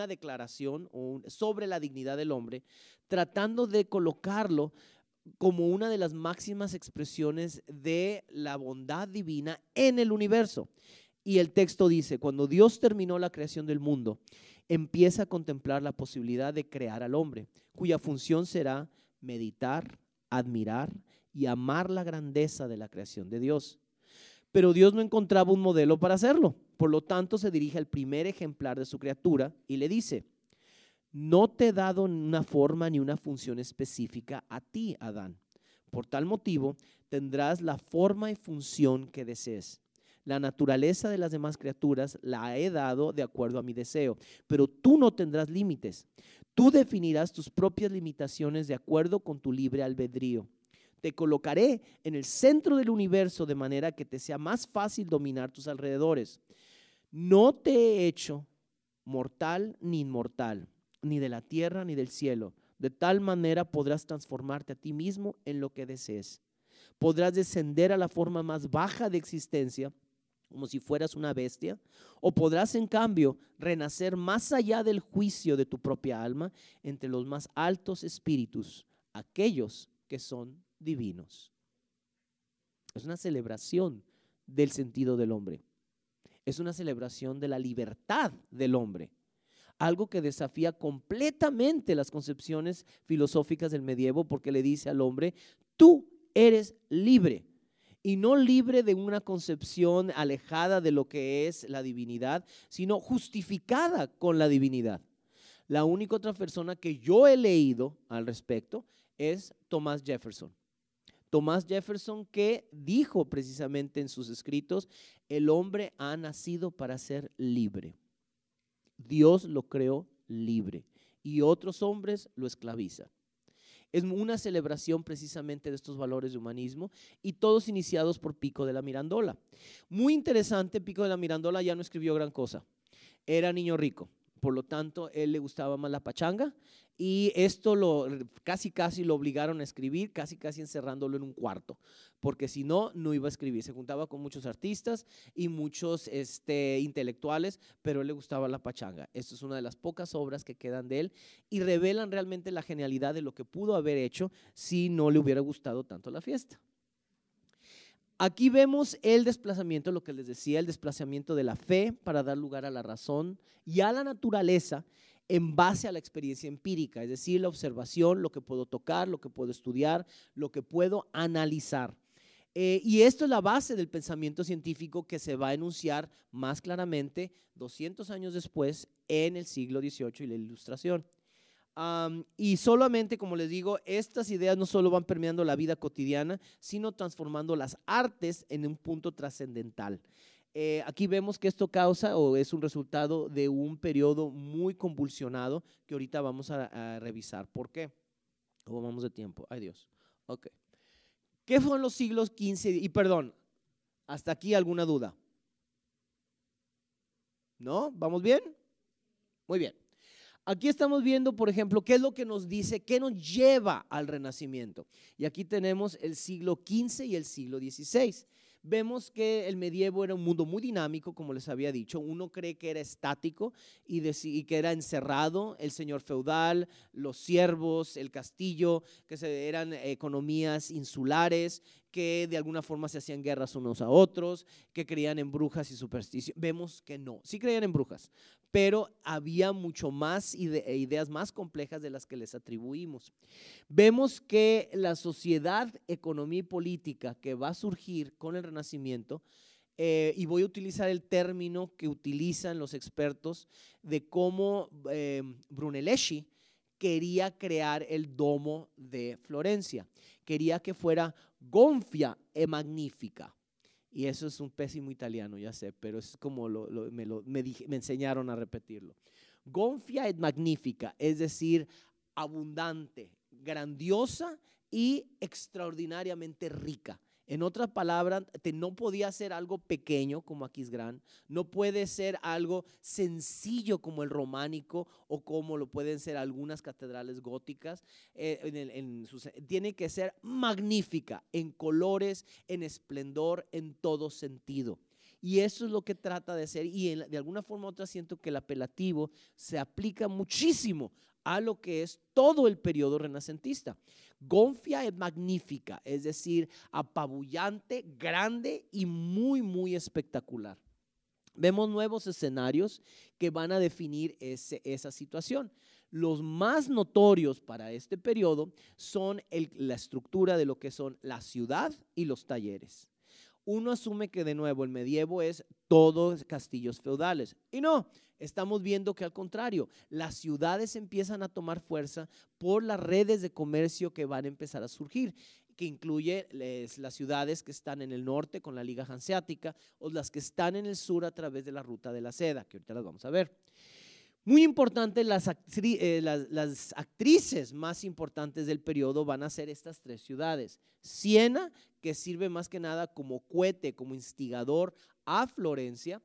declaración sobre la dignidad del hombre, tratando de colocarlo como una de las máximas expresiones de la bondad divina en el universo. Y el texto dice: cuando Dios terminó la creación del mundo, empieza a contemplar la posibilidad de crear al hombre, cuya función será meditar, admirar y amar la grandeza de la creación de Dios. Pero Dios no encontraba un modelo para hacerlo. Por lo tanto, se dirige al primer ejemplar de su criatura y le dice: no te he dado una forma ni una función específica a ti, Adán. Por tal motivo, tendrás la forma y función que desees. La naturaleza de las demás criaturas la he dado de acuerdo a mi deseo, pero tú no tendrás límites. Tú definirás tus propias limitaciones de acuerdo con tu libre albedrío. Te colocaré en el centro del universo de manera que te sea más fácil dominar tus alrededores. No te he hecho mortal ni inmortal, ni de la tierra ni del cielo. De tal manera podrás transformarte a ti mismo en lo que desees. Podrás descender a la forma más baja de existencia, como si fueras una bestia, o podrás en cambio renacer más allá del juicio de tu propia alma entre los más altos espíritus, aquellos que son divinos. Es una celebración del sentido del hombre. Es una celebración de la libertad del hombre. Algo que desafía completamente las concepciones filosóficas del medievo, porque le dice al hombre: tú eres libre. Y no libre de una concepción alejada de lo que es la divinidad, sino justificada con la divinidad. La única otra persona que yo he leído al respecto es Thomas Jefferson. Thomas Jefferson, que dijo precisamente en sus escritos: el hombre ha nacido para ser libre. Dios lo creó libre y otros hombres lo esclavizan. Es una celebración precisamente de estos valores de humanismo, y todos iniciados por Pico della Mirandola. Muy interesante, Pico della Mirandola ya no escribió gran cosa. Era niño rico, por lo tanto, él le gustaba más la pachanga, y esto casi lo obligaron a escribir, casi encerrándolo en un cuarto, porque si no, no iba a escribir. Se juntaba con muchos artistas y muchos intelectuales, pero a él le gustaba la pachanga. Esto es una de las pocas obras que quedan de él y revelan realmente la genialidad de lo que pudo haber hecho si no le hubiera gustado tanto la fiesta. Aquí vemos el desplazamiento, lo que les decía, el desplazamiento de la fe para dar lugar a la razón y a la naturaleza en base a la experiencia empírica, es decir, la observación, lo que puedo tocar, lo que puedo estudiar, lo que puedo analizar. Y esto es la base del pensamiento científico que se va a enunciar más claramente 200 años después en el siglo XVIII y la Ilustración. Y solamente, como les digo, estas ideas no solo van permeando la vida cotidiana, sino transformando las artes en un punto trascendental. Aquí vemos que esto causa o es un resultado de un periodo muy convulsionado que ahorita vamos a revisar. ¿Por qué? ¿Cómo vamos de tiempo? Ay Dios. Ok. ¿Qué fueron los siglos XV? Y perdón, ¿hasta aquí alguna duda? ¿No? ¿Vamos bien? Muy bien. Aquí estamos viendo, por ejemplo, qué es lo que nos dice, qué nos lleva al Renacimiento. Y aquí tenemos el siglo XV y el siglo XVI. Vemos que el medievo era un mundo muy dinámico, como les había dicho. Uno cree que era estático y que era encerrado, el señor feudal, los siervos, el castillo, que eran economías insulares, que de alguna forma se hacían guerras unos a otros, que creían en brujas y superstición. Vemos que no, sí creían en brujas, pero había mucho más ideas más complejas de las que les atribuimos. Vemos que la sociedad, economía y política que va a surgir con el Renacimiento, y voy a utilizar el término que utilizan los expertos de cómo Brunelleschi quería crear el domo de Florencia, quería que fuera gonfia e magnifica. Y eso es un pésimo italiano, ya sé, pero es como me enseñaron a repetirlo. Gonfia et magnifica, es decir, abundante, grandiosa y extraordinariamente rica. En otras palabras, no podía ser algo pequeño como Aquisgrán, no puede ser algo sencillo como el románico o como lo pueden ser algunas catedrales góticas. Tiene que ser magnífica en colores, en esplendor, en todo sentido. Y eso es lo que trata de hacer, y de alguna forma u otra siento que el apelativo se aplica muchísimo a lo que es todo el periodo renacentista. Gonfia et magnífica, es decir, apabullante, grande y muy, muy espectacular. Vemos nuevos escenarios que van a definir esa situación. Los más notorios para este periodo son la estructura de lo que son la ciudad y los talleres. Uno asume que de nuevo el medievo es todos castillos feudales, y no, estamos viendo que al contrario, las ciudades empiezan a tomar fuerza por las redes de comercio que van a empezar a surgir, que incluye las ciudades que están en el norte con la Liga Hanseática o las que están en el sur a través de la Ruta de la Seda, que ahorita las vamos a ver. Muy importante, las actrices más importantes del periodo van a ser estas tres ciudades. Siena, que sirve más que nada como cohete, como instigador a Florencia,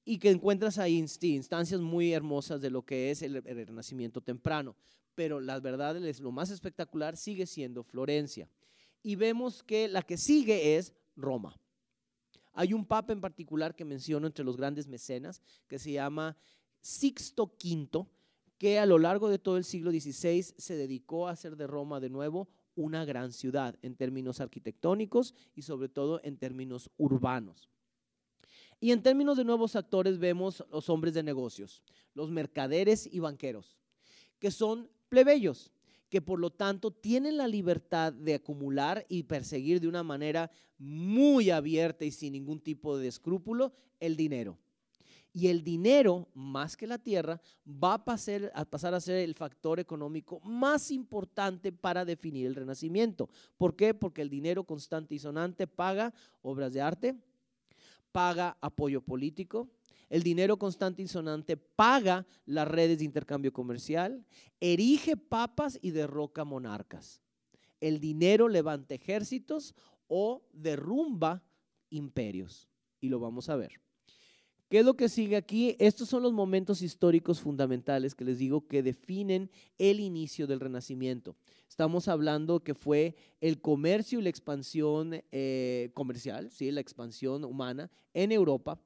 y que encuentras ahí instancias muy hermosas de lo que es el Renacimiento temprano, pero la verdad es lo más espectacular sigue siendo Florencia. Y vemos que la que sigue es Roma. Hay un papa en particular que menciono entre los grandes mecenas que se llama Sixto V, que a lo largo de todo el siglo XVI se dedicó a hacer de Roma de nuevo una gran ciudad en términos arquitectónicos y sobre todo en términos urbanos. Y en términos de nuevos actores vemos los hombres de negocios, los mercaderes y banqueros, que son plebeyos, que por lo tanto tienen la libertad de acumular y perseguir de una manera muy abierta y sin ningún tipo de escrúpulo el dinero. Y el dinero, más que la tierra, va a pasar a ser el factor económico más importante para definir el Renacimiento. ¿Por qué? Porque el dinero constante y sonante paga obras de arte, paga apoyo político, el dinero constante y sonante paga las redes de intercambio comercial, erige papas y derroca monarcas. El dinero levanta ejércitos o derrumba imperios. Y lo vamos a ver. ¿Qué es lo que sigue aquí? Estos son los momentos históricos fundamentales que les digo que definen el inicio del Renacimiento. Estamos hablando que fue el comercio y la expansión comercial, ¿sí? La expansión humana en Europa,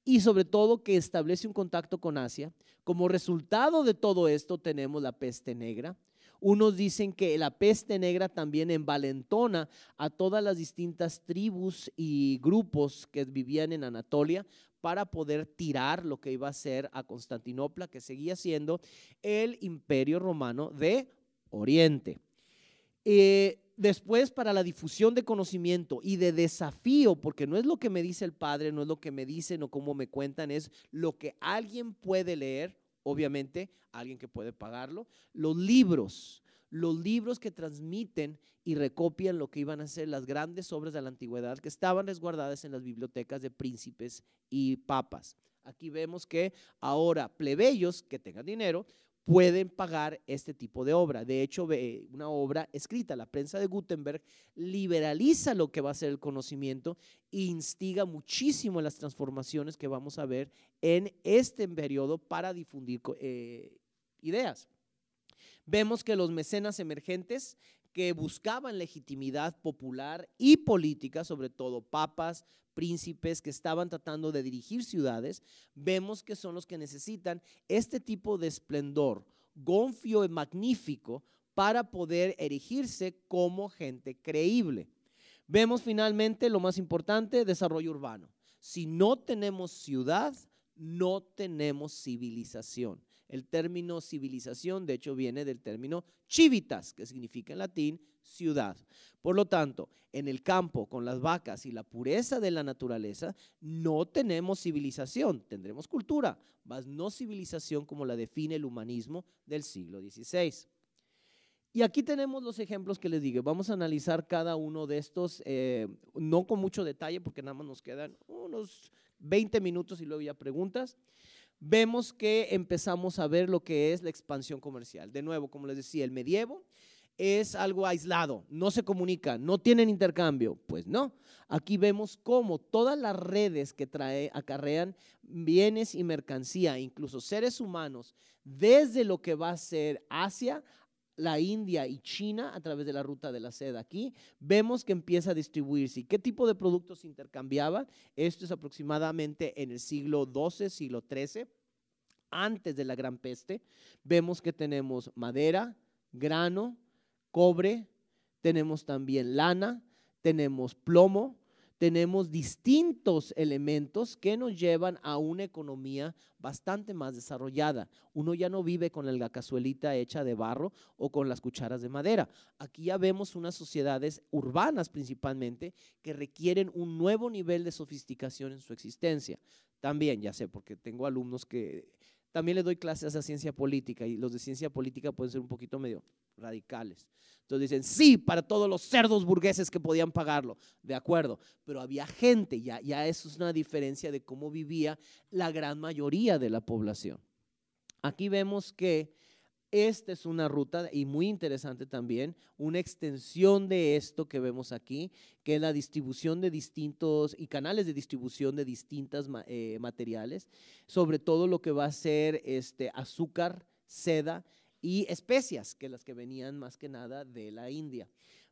y sobre todo que establece un contacto con Asia. Como resultado de todo esto tenemos la peste negra, Unos dicen que la peste negra también envalentona a todas las distintas tribus y grupos que vivían en Anatolia para poder tirar lo que iba a ser a Constantinopla, que seguía siendo el imperio romano de Oriente. Después, para la difusión de conocimiento y de desafío, porque no es lo que me dice el padre, no es lo que me dicen o cómo me cuentan, es lo que alguien puede leer, obviamente, alguien que puede pagarlo, los libros que transmiten y recopian lo que iban a ser las grandes obras de la antigüedad que estaban resguardadas en las bibliotecas de príncipes y papas. Aquí vemos que ahora plebeyos que tengan dinero pueden pagar este tipo de obra. De hecho, una obra escrita, la prensa de Gutenberg liberaliza lo que va a ser el conocimiento e instiga muchísimo las transformaciones que vamos a ver en este periodo para difundir ideas. Vemos que los mecenas emergentes que buscaban legitimidad popular y política, sobre todo papas, príncipes que estaban tratando de dirigir ciudades, vemos que son los que necesitan este tipo de esplendor, gonfio y magnífico para poder erigirse como gente creíble. Vemos finalmente lo más importante, desarrollo urbano. Si no tenemos ciudad, no tenemos civilización. El término civilización, de hecho, viene del término civitas, que significa en latín ciudad. Por lo tanto, en el campo, con las vacas y la pureza de la naturaleza, no tenemos civilización, tendremos cultura, mas no civilización como la define el humanismo del siglo XVI. Y aquí tenemos los ejemplos que les digo. Vamos a analizar cada uno de estos, no con mucho detalle, porque nada más nos quedan unos 20 minutos y luego ya preguntas. Vemos que empezamos a ver lo que es la expansión comercial. De nuevo, como les decía, el medievo es algo aislado, no se comunican, no tienen intercambio. Pues no, aquí vemos cómo todas las redes que acarrean bienes y mercancía, incluso seres humanos, desde lo que va a ser Asia, la India y China a través de la ruta de la seda. Aquí vemos que empieza a distribuirse. ¿Y qué tipo de productos se intercambiaban? Esto es aproximadamente en el siglo XII, siglo XIII, antes de la Gran Peste. Vemos que tenemos madera, grano, cobre, tenemos también lana, tenemos plomo, tenemos distintos elementos que nos llevan a una economía bastante más desarrollada. Uno ya no vive con la cazuelita hecha de barro o con las cucharas de madera. Aquí ya vemos unas sociedades urbanas principalmente que requieren un nuevo nivel de sofisticación en su existencia. También, ya sé, porque tengo alumnos que también les doy clases a ciencia política y los de ciencia política pueden ser un poquito medio radicales. Entonces dicen, sí, para todos los cerdos burgueses que podían pagarlo, de acuerdo, pero había gente, ya eso es una diferencia de cómo vivía la gran mayoría de la población. Aquí vemos que esta es una ruta y muy interesante también, una extensión de esto que vemos aquí, que es la distribución de distintos y canales de distribución de distintos materiales, sobre todo lo que va a ser azúcar, seda y especias, que las que venían más que nada de la India.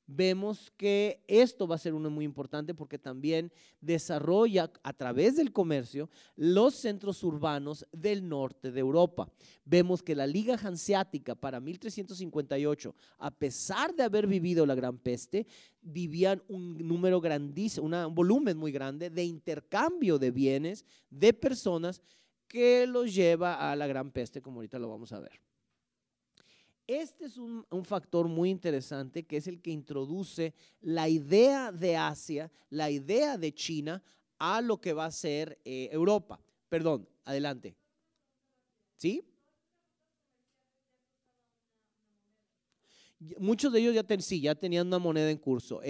Vemos que esto va a ser uno muy importante porque también desarrolla a través del comercio los centros urbanos del norte de Europa. Vemos que la Liga Hanseática para 1358, a pesar de haber vivido la Gran Peste, vivían un número grandísimo, un volumen muy grande de intercambio de bienes, de personas que los lleva a la Gran Peste, como ahorita lo vamos a ver. Este es un factor muy interesante que es el que introduce la idea de Asia, la idea de China a lo que va a ser Europa. Perdón, adelante. ¿Sí? Muchos de ellos ya tenían una moneda en curso,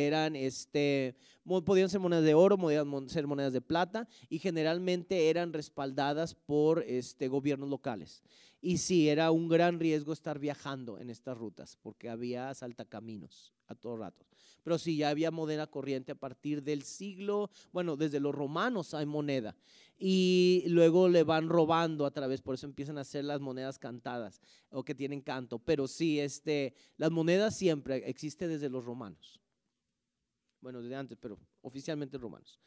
podían ser monedas de oro, podían ser monedas de plata y generalmente eran respaldadas por gobiernos locales. Y sí, era un gran riesgo estar viajando en estas rutas porque había saltacaminos a todo rato. Pero sí, ya había moneda corriente a partir del siglo, bueno, desde los romanos hay moneda y luego le van robando a través, por eso empiezan a hacer las monedas cantadas o que tienen canto, pero sí, las monedas siempre existen desde los romanos, bueno, desde antes, pero oficialmente romanos.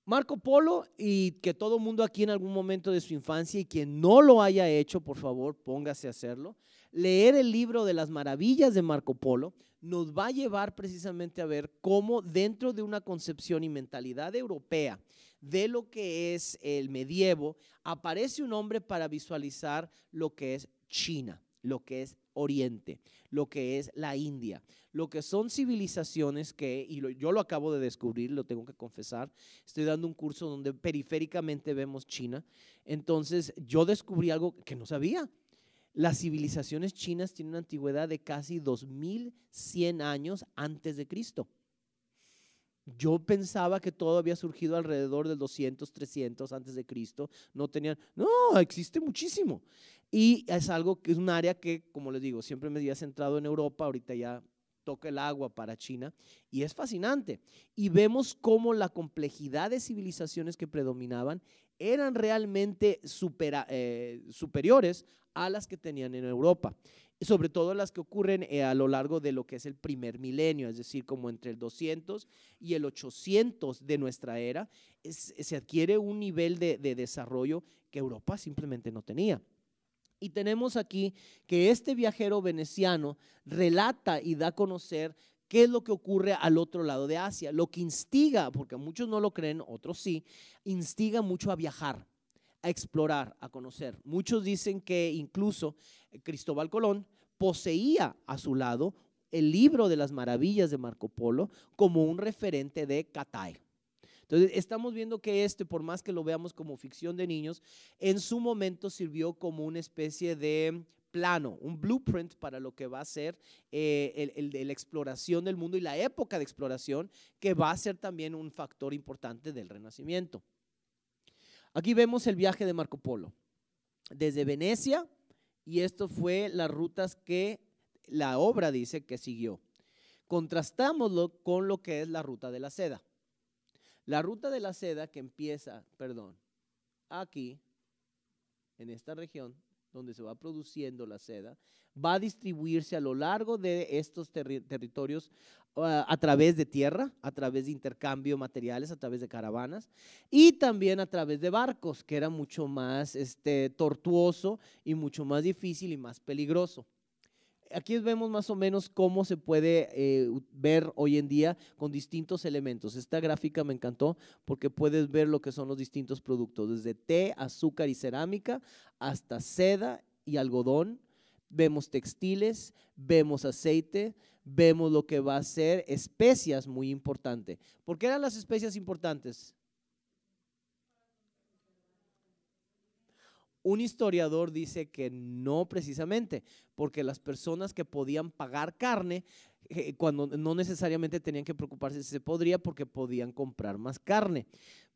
Marco Polo, y que todo mundo aquí en algún momento de su infancia, y quien no lo haya hecho, por favor, póngase a hacerlo. Leer el libro de las maravillas de Marco Polo nos va a llevar precisamente a ver cómo dentro de una concepción y mentalidad europea de lo que es el medievo, aparece un hombre para visualizar lo que es China, lo que es Oriente, lo que es la India, lo que son civilizaciones que, yo lo acabo de descubrir, lo tengo que confesar, estoy dando un curso donde periféricamente vemos China, entonces yo descubrí algo que no sabía. Las civilizaciones chinas tienen una antigüedad de casi 2100 años antes de Cristo. Yo pensaba que todo había surgido alrededor del 200, 300 antes de Cristo. No, existe muchísimo. Y es algo que es un área que, como les digo, siempre me había centrado en Europa, ahorita ya toca el agua para China, y es fascinante. Y vemos cómo la complejidad de civilizaciones que predominaban eran realmente superiores a las que tenían en Europa, sobre todo las que ocurren a lo largo de lo que es el primer milenio, es decir, como entre el 200 y el 800 de nuestra era, se adquiere un nivel de desarrollo que Europa simplemente no tenía. Y tenemos aquí que este viajero veneciano relata y da a conocer qué es lo que ocurre al otro lado de Asia, lo que instiga, porque muchos no lo creen, otros sí, instiga mucho a viajar, a explorar, a conocer. Muchos dicen que incluso Cristóbal Colón poseía a su lado el libro de las maravillas de Marco Polo como un referente de Cathay. Entonces estamos viendo que por más que lo veamos como ficción de niños, en su momento sirvió como una especie de plano, un blueprint para lo que va a ser la exploración del mundo y la época de exploración, que va a ser también un factor importante del Renacimiento. Aquí vemos el viaje de Marco Polo desde Venecia, y esto fue las rutas que la obra dice que siguió. Contrastámoslo con lo que es la ruta de la seda. La ruta de la seda que empieza, aquí, en esta región donde se va produciendo la seda, va a distribuirse a lo largo de estos territorios a través de tierra, a través de intercambio de materiales, a través de caravanas y también a través de barcos, que era mucho más tortuoso y mucho más difícil y más peligroso. Aquí vemos más o menos cómo se puede ver hoy en día con distintos elementos. Esta gráfica me encantó porque puedes ver lo que son los distintos productos, desde té, azúcar y cerámica, hasta seda y algodón. Vemos textiles, vemos aceite, vemos lo que va a ser especias, muy importante. ¿Por qué eran las especias importantes? Un historiador dice que no precisamente, porque las personas que podían pagar carne, cuando no necesariamente tenían que preocuparse si se podría, porque podían comprar más carne.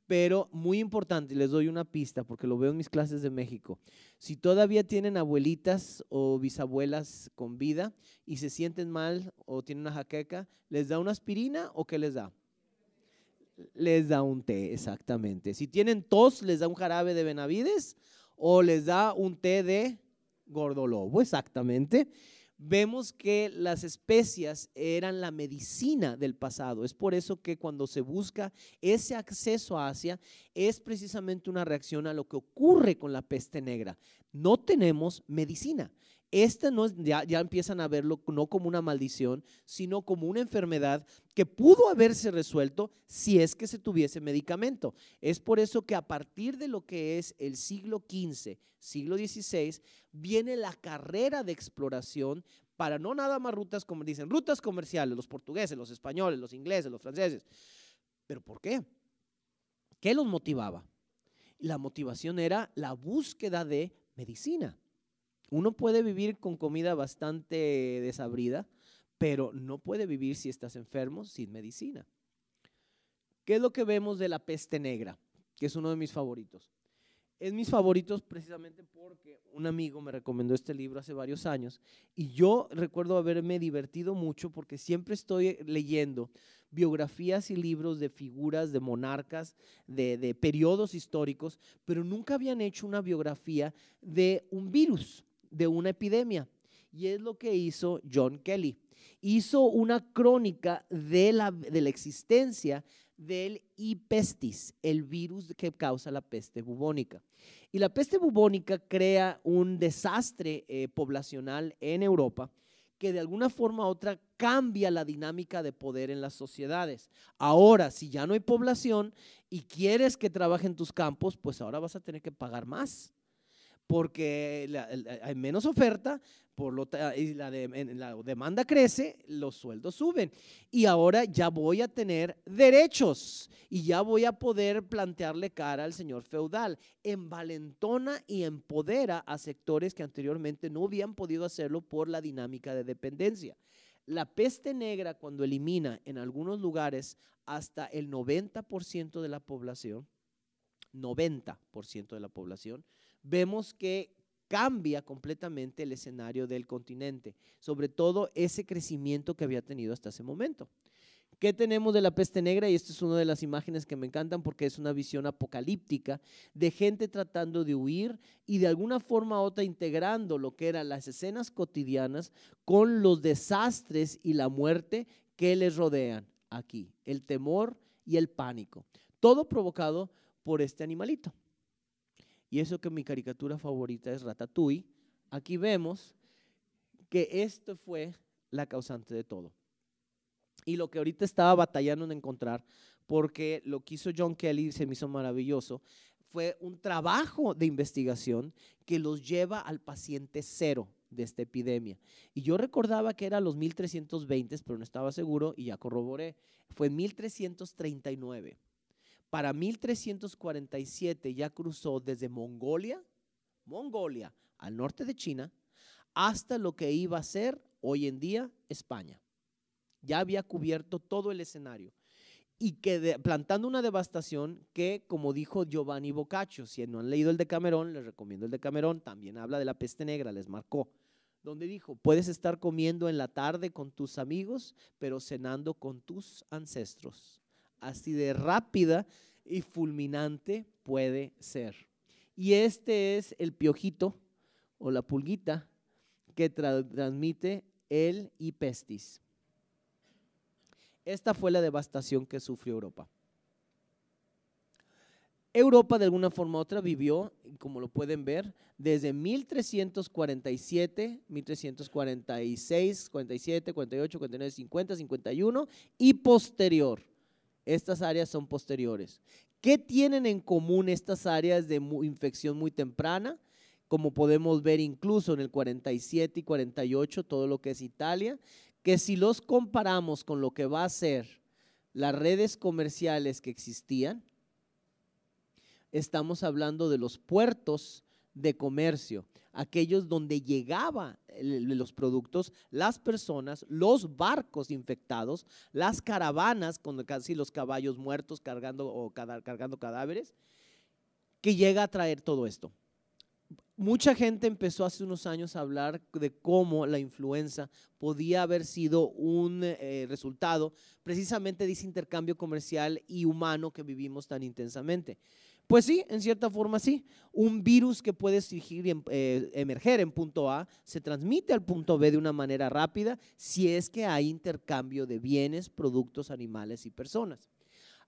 Pero muy importante, les doy una pista porque lo veo en mis clases de México. Si todavía tienen abuelitas o bisabuelas con vida y se sienten mal o tienen una jaqueca, ¿les da una aspirina o qué les da? Les da un té, exactamente. Si tienen tos, ¿les da un jarabe de Benavides o les da un té de gordolobo? Exactamente. Vemos que las especias eran la medicina del pasado. Es por eso que cuando se busca ese acceso a Asia, es precisamente una reacción a lo que ocurre con la peste negra. No tenemos medicina. Esta no es, ya empiezan a verlo no como una maldición, sino como una enfermedad que pudo haberse resuelto si es que se tuviese medicamento. Es por eso que a partir de lo que es el siglo XV, siglo XVI, viene la carrera de exploración para no nada más rutas, como dicen, rutas comerciales, los portugueses, los españoles, los ingleses, los franceses. ¿Pero por qué? ¿Qué los motivaba? La motivación era la búsqueda de medicina. Uno puede vivir con comida bastante desabrida, pero no puede vivir si estás enfermo sin medicina. ¿Qué es lo que vemos de la peste negra? Que es uno de mis favoritos. Es mis favoritos precisamente porque un amigo me recomendó este libro hace varios años y yo recuerdo haberme divertido mucho porque siempre estoy leyendo biografías y libros de figuras, de monarcas, de periodos históricos, pero nunca habían hecho una biografía de un virus, de una epidemia, y es lo que hizo John Kelly. Hizo una crónica de la existencia del E. pestis, el virus que causa la peste bubónica. Y la peste bubónica crea un desastre poblacional en Europa que de alguna forma u otra cambia la dinámica de poder en las sociedades. Ahora, si ya no hay población y quieres que trabaje en tus campos, pues ahora vas a tener que pagar más, porque hay menos oferta, y la demanda crece, los sueldos suben. Y ahora ya voy a tener derechos y ya voy a poder plantearle cara al señor feudal. Envalentona y empodera a sectores que anteriormente no habían podido hacerlo por la dinámica de dependencia. La peste negra, cuando elimina en algunos lugares hasta el 90% de la población, 90% de la población, vemos que cambia completamente el escenario del continente, sobre todo ese crecimiento que había tenido hasta ese momento. ¿Qué tenemos de la peste negra? Y esta es una de las imágenes que me encantan porque es una visión apocalíptica de gente tratando de huir y de alguna forma u otra integrando lo que eran las escenas cotidianas con los desastres y la muerte que les rodean aquí, el temor y el pánico, todo provocado por este animalito. Y eso que mi caricatura favorita es Ratatouille, aquí vemos que esto fue la causante de todo. Y lo que ahorita estaba batallando en encontrar, porque lo que hizo John Kelly se me hizo maravilloso, fue un trabajo de investigación que los lleva al paciente cero de esta epidemia. Y yo recordaba que era los 1320, pero no estaba seguro y ya corroboré, fue en 1339. Para 1347 ya cruzó desde Mongolia, al norte de China, hasta lo que iba a ser hoy en día España. Ya había cubierto todo el escenario y que plantando una devastación que, como dijo Giovanni Boccaccio, si no han leído el Decamerón, les recomiendo el Decamerón, también habla de la peste negra, les marcó, donde dijo, puedes estar comiendo en la tarde con tus amigos, pero cenando con tus ancestros. Así de rápida y fulminante puede ser. Y este es el piojito o la pulguita que transmite el E. pestis. Esta fue la devastación que sufrió Europa. Europa de alguna forma u otra vivió, como lo pueden ver, desde 1347, 1346, 47, 48, 49, 50, 51 y posterior. Estas áreas son posteriores. ¿Qué tienen en común estas áreas de infección muy temprana? Como podemos ver incluso en el 47 y 48, todo lo que es Italia, que si los comparamos con lo que va a ser las redes comerciales que existían, estamos hablando de los puertos de comercio, aquellos donde llegaban los productos, las personas, los barcos infectados, las caravanas con casi los caballos muertos cargando cadáveres, que llega a traer todo esto. Mucha gente empezó hace unos años a hablar de cómo la influenza podía haber sido un resultado precisamente de ese intercambio comercial y humano que vivimos tan intensamente. Pues sí, en cierta forma sí. Un virus que puede emerger en punto A se transmite al punto B de una manera rápida si es que hay intercambio de bienes, productos, animales y personas.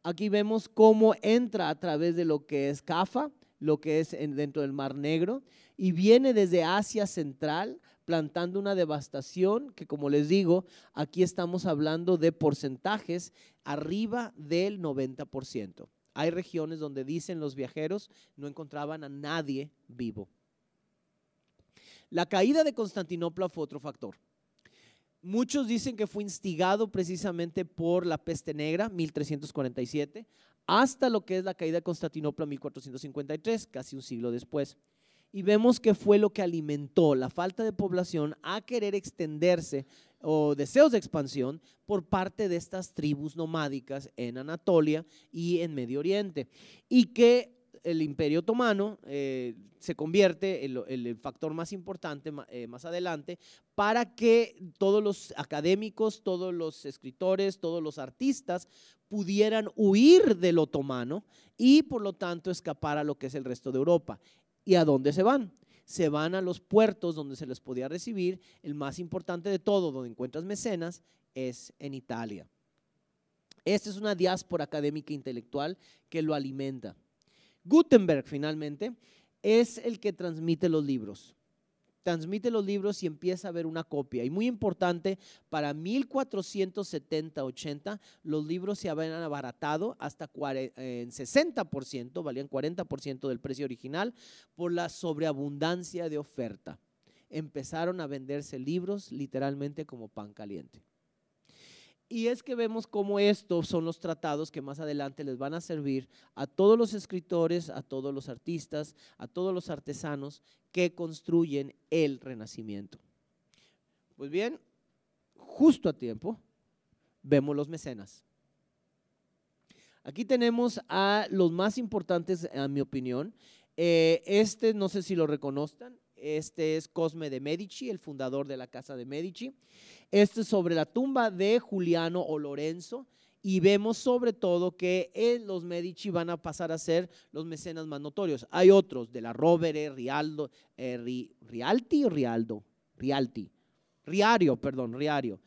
Aquí vemos cómo entra a través de lo que es CAFA, lo que es dentro del Mar Negro, y viene desde Asia Central plantando una devastación que, como les digo, aquí estamos hablando de porcentajes arriba del 90%. Hay regiones donde dicen los viajeros no encontraban a nadie vivo. La caída de Constantinopla fue otro factor. Muchos dicen que fue instigado precisamente por la peste negra, 1347, hasta lo que es la caída de Constantinopla, 1453, casi un siglo después. Y vemos que fue lo que alimentó la falta de población a querer extenderse o deseos de expansión por parte de estas tribus nomádicas en Anatolia y en Medio Oriente, y que el Imperio Otomano se convierte en el factor más importante más adelante para que todos los académicos, todos los escritores, todos los artistas pudieran huir del otomano y por lo tanto escapar a lo que es el resto de Europa. ¿Y a dónde se van? Se van a los puertos donde se les podía recibir. El más importante de todo, donde encuentras mecenas, es en Italia. Esta es una diáspora académica intelectual que lo alimenta. Gutenberg, finalmente, es el que transmite los libros. Transmite los libros y empieza a ver una copia. Y muy importante, para 1470-80, los libros se habían abaratado hasta en 60%, valían 40% del precio original, por la sobreabundancia de oferta. Empezaron a venderse libros literalmente como pan caliente. Y es que vemos cómo estos son los tratados que más adelante les van a servir a todos los escritores, a todos los artistas, a todos los artesanos que construyen el Renacimiento. Pues bien, justo a tiempo, vemos los mecenas. Aquí tenemos a los más importantes, en mi opinión. No sé si lo reconozcan. Este es Cosme de Medici, el fundador de la Casa de Medici. Este es sobre la tumba de Juliano o Lorenzo, y vemos sobre todo que los Medici van a pasar a ser los mecenas más notorios. Hay otros, de la Rovere, Rialdo, Riario.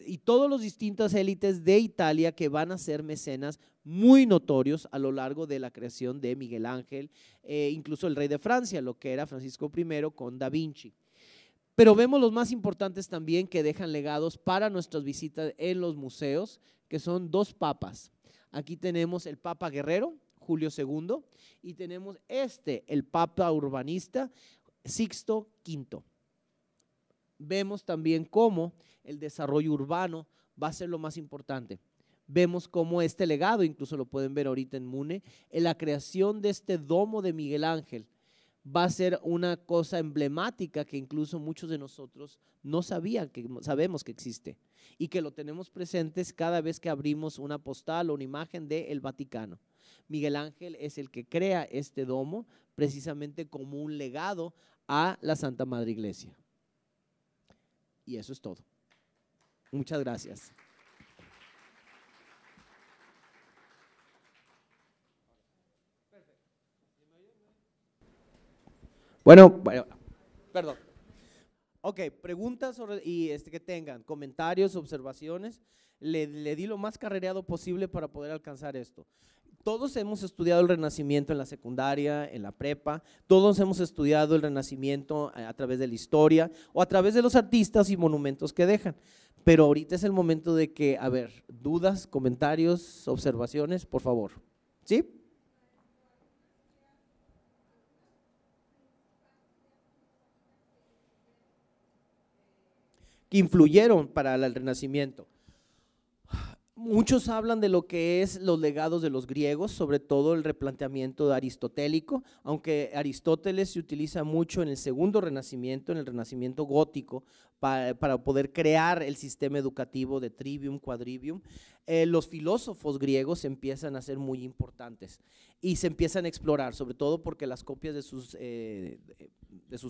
Y todos los distintas élites de Italia que van a ser mecenas muy notorios a lo largo de la creación de Miguel Ángel, incluso el rey de Francia, lo que era Francisco I con Da Vinci. Pero vemos los más importantes también que dejan legados para nuestras visitas en los museos, que son dos papas. Aquí tenemos el Papa Guerrero, Julio II, y tenemos el Papa urbanista, Sixto V. Vemos también cómo el desarrollo urbano va a ser lo más importante. Vemos cómo este legado, incluso lo pueden ver ahorita en Mune, en la creación de este domo de Miguel Ángel, va a ser una cosa emblemática que incluso muchos de nosotros no sabemos que existe, y que lo tenemos presentes cada vez que abrimos una postal o una imagen del Vaticano. Miguel Ángel es el que crea este domo precisamente como un legado a la Santa Madre Iglesia. Y eso es todo. Muchas gracias. Bueno, perdón. Ok, preguntas que tengan, comentarios, observaciones. Le di lo más carrereado posible para poder alcanzar esto. Todos hemos estudiado el Renacimiento en la secundaria, en la prepa, todos hemos estudiado el Renacimiento a través de la historia o a través de los artistas y monumentos que dejan. Pero ahorita es el momento de que, a ver, dudas, comentarios, observaciones, por favor. ¿Sí? Que influyeron para el Renacimiento. Muchos hablan de lo que es los legados de los griegos, sobre todo el replanteamiento aristotélico, aunque Aristóteles se utiliza mucho en el segundo Renacimiento, en el Renacimiento gótico, para poder crear el sistema educativo de trivium, quadrivium. Los filósofos griegos empiezan a ser muy importantes y se empiezan a explorar, sobre todo porque las copias de sus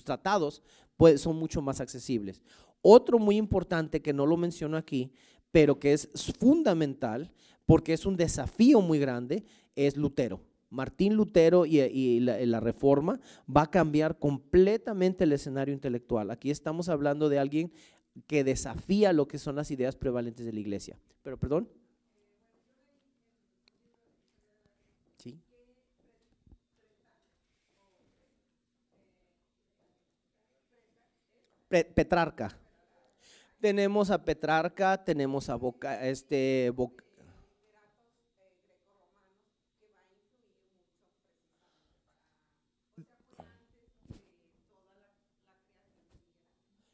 tratados pues, son mucho más accesibles. Otro muy importante que no lo menciono aquí, pero que es fundamental porque es un desafío muy grande, es Lutero. Martín Lutero y la Reforma va a cambiar completamente el escenario intelectual. Aquí estamos hablando de alguien que desafía lo que son las ideas prevalentes de la Iglesia. Pero, perdón. Sí. Petrarca. Tenemos a Petrarca, tenemos a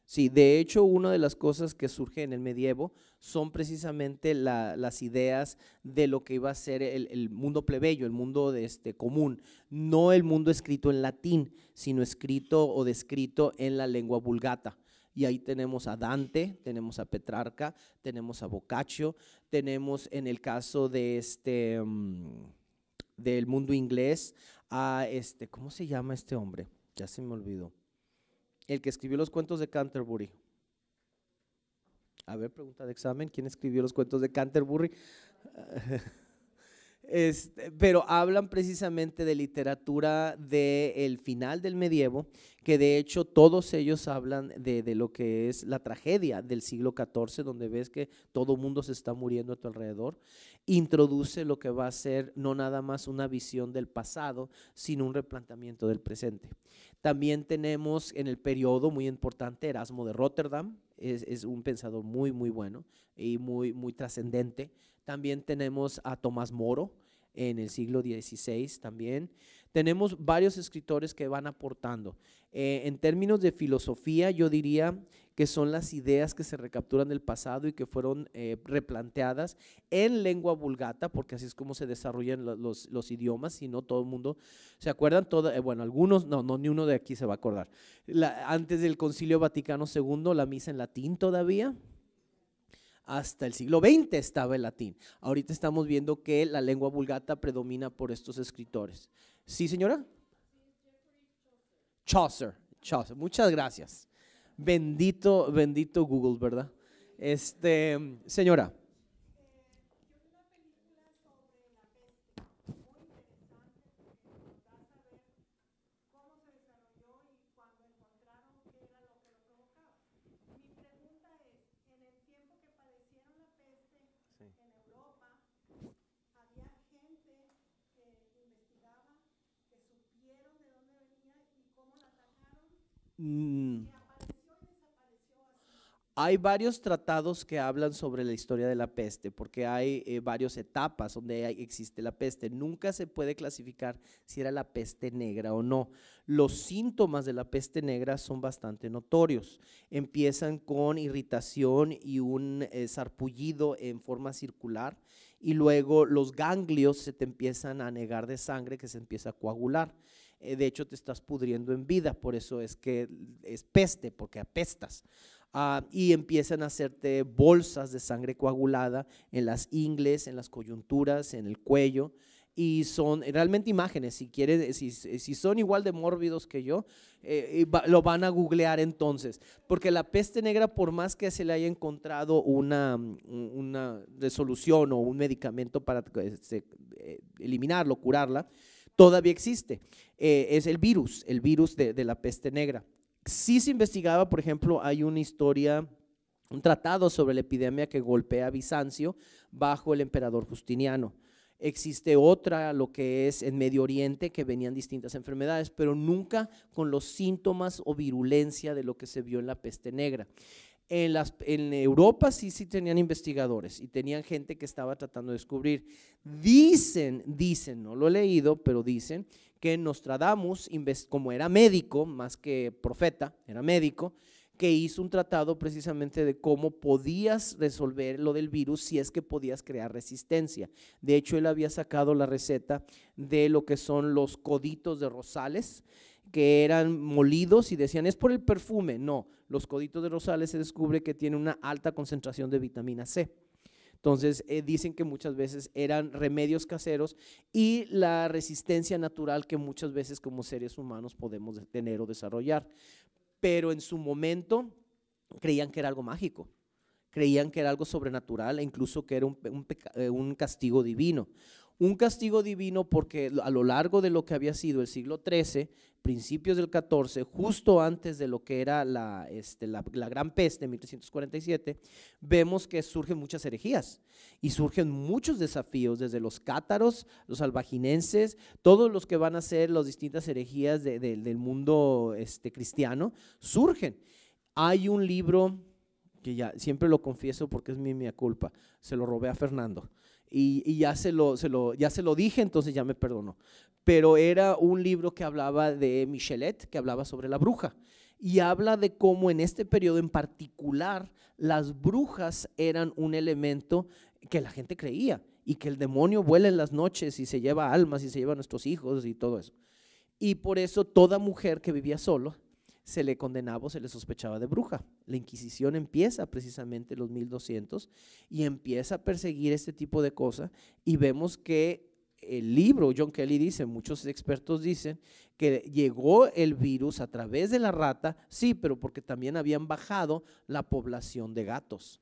Sí, de hecho, una de las cosas que surge en el medievo son precisamente las ideas de lo que iba a ser el mundo plebeyo, el mundo común, no el mundo escrito en latín, sino escrito o descrito en la lengua vulgata. Y ahí tenemos a Dante, tenemos a Petrarca, tenemos a Boccaccio, tenemos en el caso de del mundo inglés a ¿cómo se llama este hombre? Ya se me olvidó. El que escribió los cuentos de Canterbury. A ver, pregunta de examen, ¿quién escribió los cuentos de Canterbury? Pero hablan precisamente de literatura del final del medievo, que de hecho todos ellos hablan de lo que es la tragedia del siglo XIV, donde ves que todo el mundo se está muriendo a tu alrededor. Introduce lo que va a ser no nada más una visión del pasado, sino un replanteamiento del presente. También tenemos en el periodo muy importante Erasmo de Rotterdam, es un pensador muy bueno y muy trascendente. También tenemos a Tomás Moro en el siglo XVI también. Tenemos varios escritores que van aportando. En términos de filosofía, yo diría que son las ideas que se recapturan del pasado y que fueron replanteadas en lengua vulgata, porque así es como se desarrollan los idiomas, si no todo el mundo se acuerdan, bueno, algunos, no, ni uno de aquí se va a acordar. Antes del Concilio Vaticano II, la misa en latín todavía. Hasta el siglo XX estaba el latín. Ahorita estamos viendo que la lengua vulgata predomina por estos escritores. ¿Sí, señora? Chaucer. Muchas gracias. Bendito Google, ¿verdad? Señora. Hay varios tratados que hablan sobre la historia de la peste, porque hay varias etapas donde existe la peste. Nunca se puede clasificar si era la peste negra o no. Los síntomas de la peste negra son bastante notorios. Empiezan con irritación y un sarpullido en forma circular, y luego los ganglios se te empiezan a anegar de sangre, que se empieza a coagular. De hecho, te estás pudriendo en vida, por eso es que es peste, porque apestas. Y empiezan a hacerte bolsas de sangre coagulada en las ingles, en las coyunturas, en el cuello, y son realmente imágenes. Si quieren, si son igual de mórbidos que yo, lo van a googlear entonces, porque la peste negra, por más que se le haya encontrado una resolución o un medicamento para eliminarlo, curarla, todavía existe. Es el virus de la peste negra. Sí se investigaba, por ejemplo, hay una historia, un tratado sobre la epidemia que golpea a Bizancio bajo el emperador Justiniano. Existe otra, lo que es en Medio Oriente, que venían distintas enfermedades, pero nunca con los síntomas o virulencia de lo que se vio en la peste negra. En Europa sí tenían investigadores y tenían gente que estaba tratando de descubrir. Dicen, no lo he leído, pero dicen que Nostradamus, como era médico, más que profeta, era médico, que hizo un tratado precisamente de cómo podías resolver lo del virus si es que podías crear resistencia. De hecho, él había sacado la receta de lo que son los coditos de rosales, que eran molidos y decían, es por el perfume. No, los coditos de rosales se descubre que tienen una alta concentración de vitamina C. Entonces dicen que muchas veces eran remedios caseros y la resistencia natural que muchas veces como seres humanos podemos tener o desarrollar. Pero en su momento creían que era algo mágico, creían que era algo sobrenatural e incluso que era un castigo divino. Un castigo divino porque a lo largo de lo que había sido el siglo XIII, principios del XIV, justo antes de lo que era la Gran Peste en 1347, vemos que surgen muchas herejías y surgen muchos desafíos, desde los cátaros, los albaginenses, todos los que van a ser las distintas herejías del mundo cristiano, surgen. Hay un libro que ya siempre lo confieso porque es mi mea culpa, se lo robé a Fernando. Y ya se lo dije, entonces ya me perdonó. Pero era un libro que hablaba de Michelet, que hablaba sobre la bruja. Y habla de cómo en este periodo en particular las brujas eran un elemento que la gente creía y que el demonio vuela en las noches y se lleva almas y se lleva a nuestros hijos y todo eso. Y por eso toda mujer que vivía solo se le condenaba o se le sospechaba de bruja. La Inquisición empieza precisamente en los 1200 y empieza a perseguir este tipo de cosas, y vemos que el libro, John Kelly dice, muchos expertos dicen que llegó el virus a través de la rata, sí, pero porque también habían bajado la población de gatos.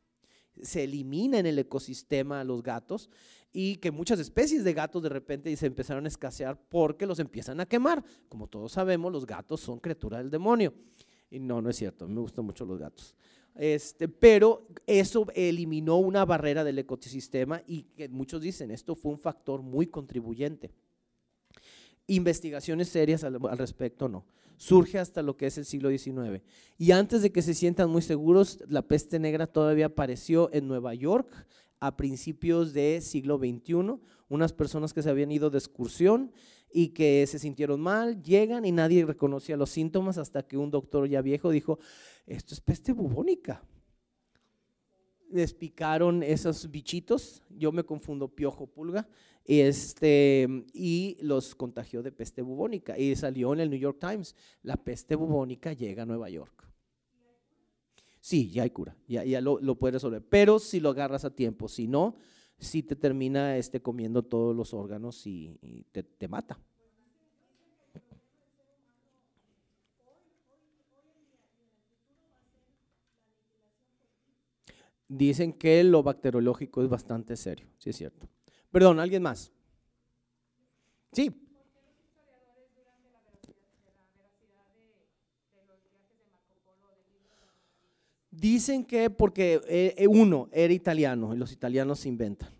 se elimina en el ecosistema a los gatos y que muchas especies de gatos de repente se empezaron a escasear porque los empiezan a quemar. Como todos sabemos, los gatos son criaturas del demonio. Y no, no es cierto, me gustan mucho los gatos. Pero eso eliminó una barrera del ecosistema y que muchos dicen, esto fue un factor muy contribuyente. Investigaciones serias al respecto no. Surge hasta lo que es el siglo XIX. Y antes de que se sientan muy seguros, la peste negra todavía apareció en Nueva York a principios del siglo XXI. Unas personas que se habían ido de excursión y que se sintieron mal, llegan y nadie reconocía los síntomas hasta que un doctor ya viejo dijo, esto es peste bubónica. Les picaron esos bichitos, yo me confundo piojo, pulga, y los contagió de peste bubónica y salió en el New York Times, la peste bubónica llega a Nueva York. Sí, ya hay cura, ya lo puedes resolver, pero si lo agarras a tiempo, si no, si te termina comiendo todos los órganos y te mata. Dicen que lo bacteriológico es bastante serio, sí es cierto. Perdón, ¿alguien más? Sí. Dicen que porque uno era italiano y los italianos se inventan.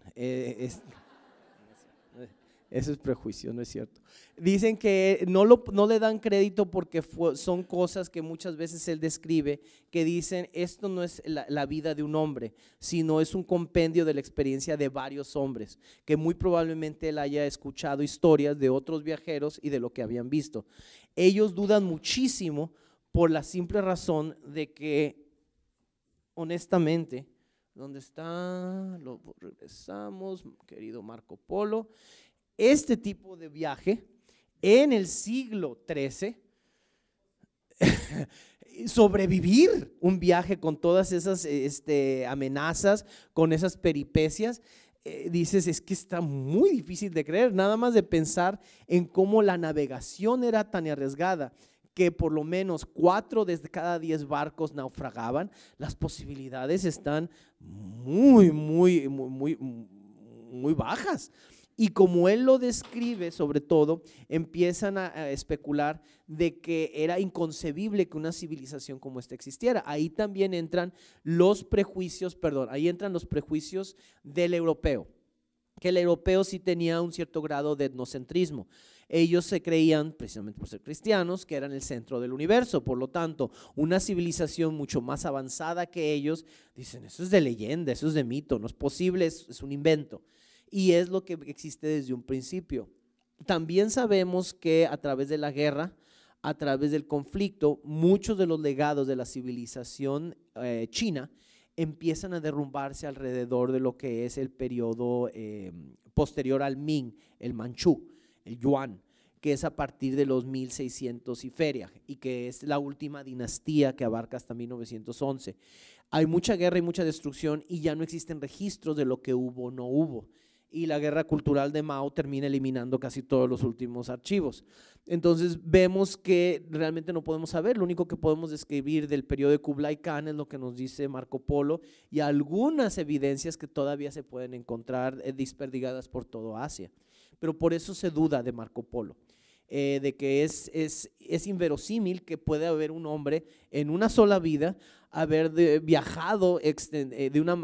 Ese es prejuicio, no es cierto. Dicen que no le dan crédito porque son cosas que muchas veces él describe, que dicen esto no es la vida de un hombre, sino es un compendio de la experiencia de varios hombres, que muy probablemente él haya escuchado historias de otros viajeros y de lo que habían visto. Ellos dudan muchísimo por la simple razón de que, honestamente, ¿dónde está? Lo regresamos, querido Marco Polo. Este tipo de viaje en el siglo XIII, sobrevivir un viaje con todas esas amenazas, con esas peripecias, dices, es que está muy difícil de creer, nada más de pensar en cómo la navegación era tan arriesgada, que por lo menos 4 de cada 10 barcos naufragaban. Las posibilidades están muy bajas. Y como él lo describe, sobre todo, empiezan a especular de que era inconcebible que una civilización como esta existiera. Ahí también entran los prejuicios, del europeo, que el europeo sí tenía un cierto grado de etnocentrismo. Ellos se creían, precisamente por ser cristianos, que eran el centro del universo. Por lo tanto, una civilización mucho más avanzada que ellos, dicen, eso es de leyenda, eso es de mito, no es posible, es un invento. Y es lo que existe desde un principio. También sabemos que a través de la guerra, a través del conflicto, muchos de los legados de la civilización china empiezan a derrumbarse alrededor de lo que es el periodo posterior al Ming, el Manchú, el Yuan, que es a partir de los 1600 y feria, y que es la última dinastía que abarca hasta 1911. Hay mucha guerra y mucha destrucción y ya no existen registros de lo que hubo o no hubo. Y la guerra cultural de Mao termina eliminando casi todos los últimos archivos. Entonces vemos que realmente no podemos saber, lo único que podemos describir del periodo de Kublai Khan es lo que nos dice Marco Polo y algunas evidencias que todavía se pueden encontrar desperdigadas por todo Asia. Pero por eso se duda de Marco Polo, de que es inverosímil que pueda haber un hombre en una sola vida haber viajado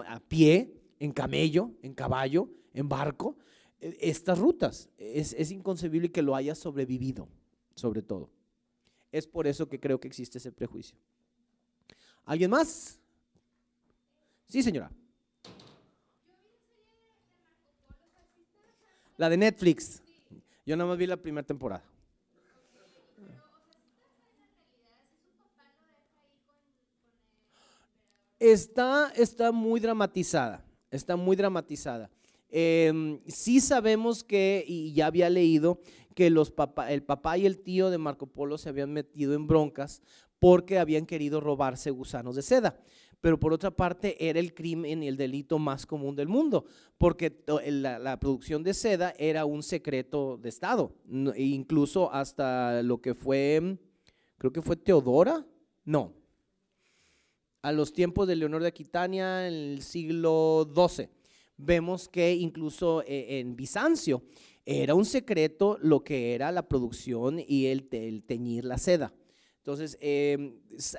a pie, en camello, en caballo, en barco, estas rutas. Es inconcebible que lo haya sobrevivido, sobre todo. Es por eso que creo que existe ese prejuicio. ¿Alguien más? Sí, señora. La de Netflix. Yo nada más vi la primera temporada. Está muy dramatizada. Está muy dramatizada. Sí sabemos que, y ya había leído, que el papá y el tío de Marco Polo se habían metido en broncas porque habían querido robarse gusanos de seda. Pero por otra parte era el crimen y el delito más común del mundo, porque la producción de seda era un secreto de Estado, incluso hasta lo que fue, creo que fue Teodora, no, a los tiempos de Leonor de Aquitania en el siglo XII. Vemos que incluso en Bizancio era un secreto lo que era la producción y el teñir la seda. Entonces,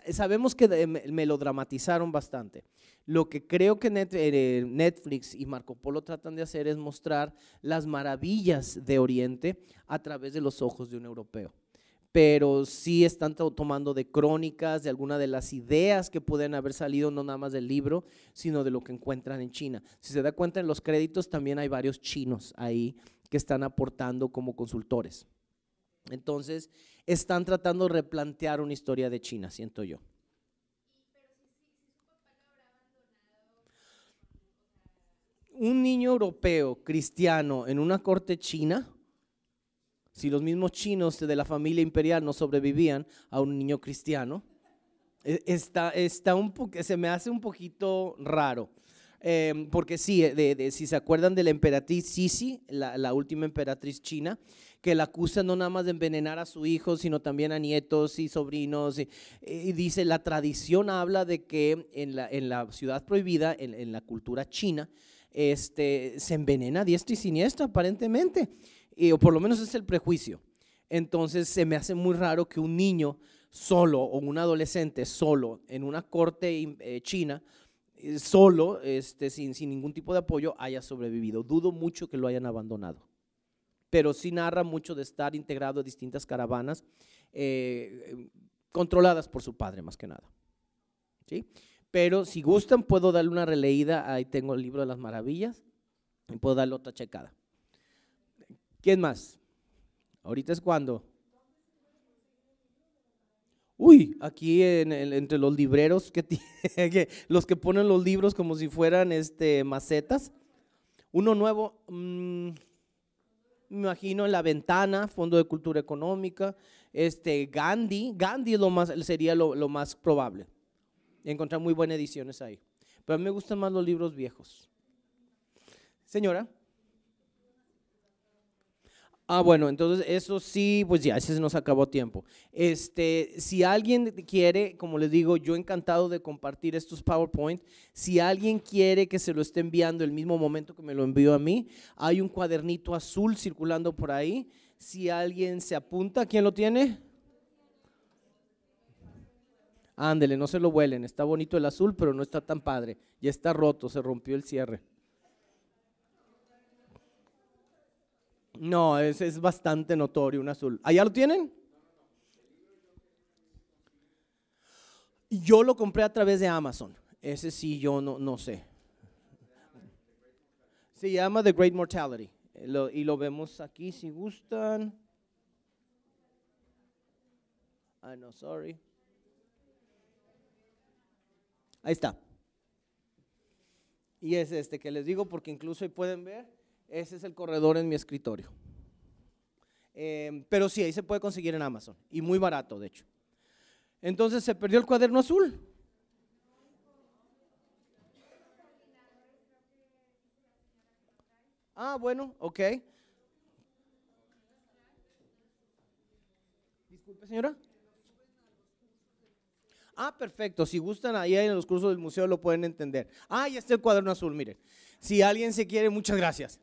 sabemos que melodramatizaron bastante. Lo que creo que Netflix y Marco Polo tratan de hacer es mostrar las maravillas de Oriente a través de los ojos de un europeo. Pero sí están tomando de crónicas, de alguna de las ideas que pueden haber salido, no nada más del libro, sino de lo que encuentran en China. Si se da cuenta en los créditos, también hay varios chinos ahí que están aportando como consultores. Entonces, están tratando de replantear una historia de China, siento yo. Un niño europeo cristiano en una corte china, si los mismos chinos de la familia imperial no sobrevivían a un niño cristiano, se me hace un poquito raro. Porque sí, si se acuerdan de la emperatriz Sisi, la última emperatriz china, que la acusa no nada más de envenenar a su hijo, sino también a nietos y sobrinos, y dice, la tradición habla de que en la ciudad prohibida, en la cultura china, se envenena a diestra y siniestra aparentemente, o por lo menos es el prejuicio. Entonces se me hace muy raro que un niño solo o un adolescente solo en una corte china, solo, sin ningún tipo de apoyo, haya sobrevivido. Dudo mucho que lo hayan abandonado, pero sí narra mucho de estar integrado a distintas caravanas controladas por su padre más que nada, ¿sí? Pero si gustan puedo darle una releída, ahí tengo el libro de las maravillas y puedo darle otra checada. ¿Quién más? Ahorita es cuando. Uy, aquí entre los libreros, los que ponen los libros como si fueran macetas. Uno nuevo, me imagino en La Ventana, Fondo de Cultura Económica. Gandhi sería lo más probable. Encontrar muy buenas ediciones ahí. Pero a mí me gustan más los libros viejos. Señora. Bueno, entonces eso sí, pues ya, ese se nos acabó tiempo. Si alguien quiere, como les digo, yo encantado de compartir estos PowerPoint. Si alguien quiere que se lo esté enviando el mismo momento que me lo envió a mí, hay un cuadernito azul circulando por ahí. Si alguien se apunta, ¿quién lo tiene? Ándele, no se lo vuelen, está bonito el azul, pero no está tan padre. Ya está roto, se rompió el cierre. No, es bastante notorio un azul. ¿Allá lo tienen? Yo lo compré a través de Amazon. Ese sí yo no sé. Se llama The Great Mortality. Y lo vemos aquí si gustan. No, sorry. Ahí está. Y es que les digo porque incluso ahí pueden ver, ese es el corredor en mi escritorio. Pero sí, ahí se puede conseguir en Amazon y muy barato de hecho. Entonces se perdió el cuaderno azul. Bueno, ok. Disculpe, señora. Perfecto, si gustan, ahí en los cursos del museo lo pueden entender. Ya está el cuaderno azul, miren. Si alguien se quiere, muchas gracias.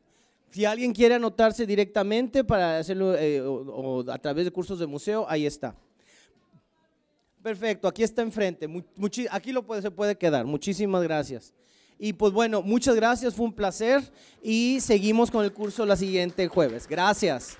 Si alguien quiere anotarse directamente para hacerlo o a través de cursos de museo, ahí está. Perfecto, aquí está enfrente, aquí se puede quedar, muchísimas gracias. Y pues bueno, muchas gracias, fue un placer y seguimos con el curso la siguiente jueves. Gracias.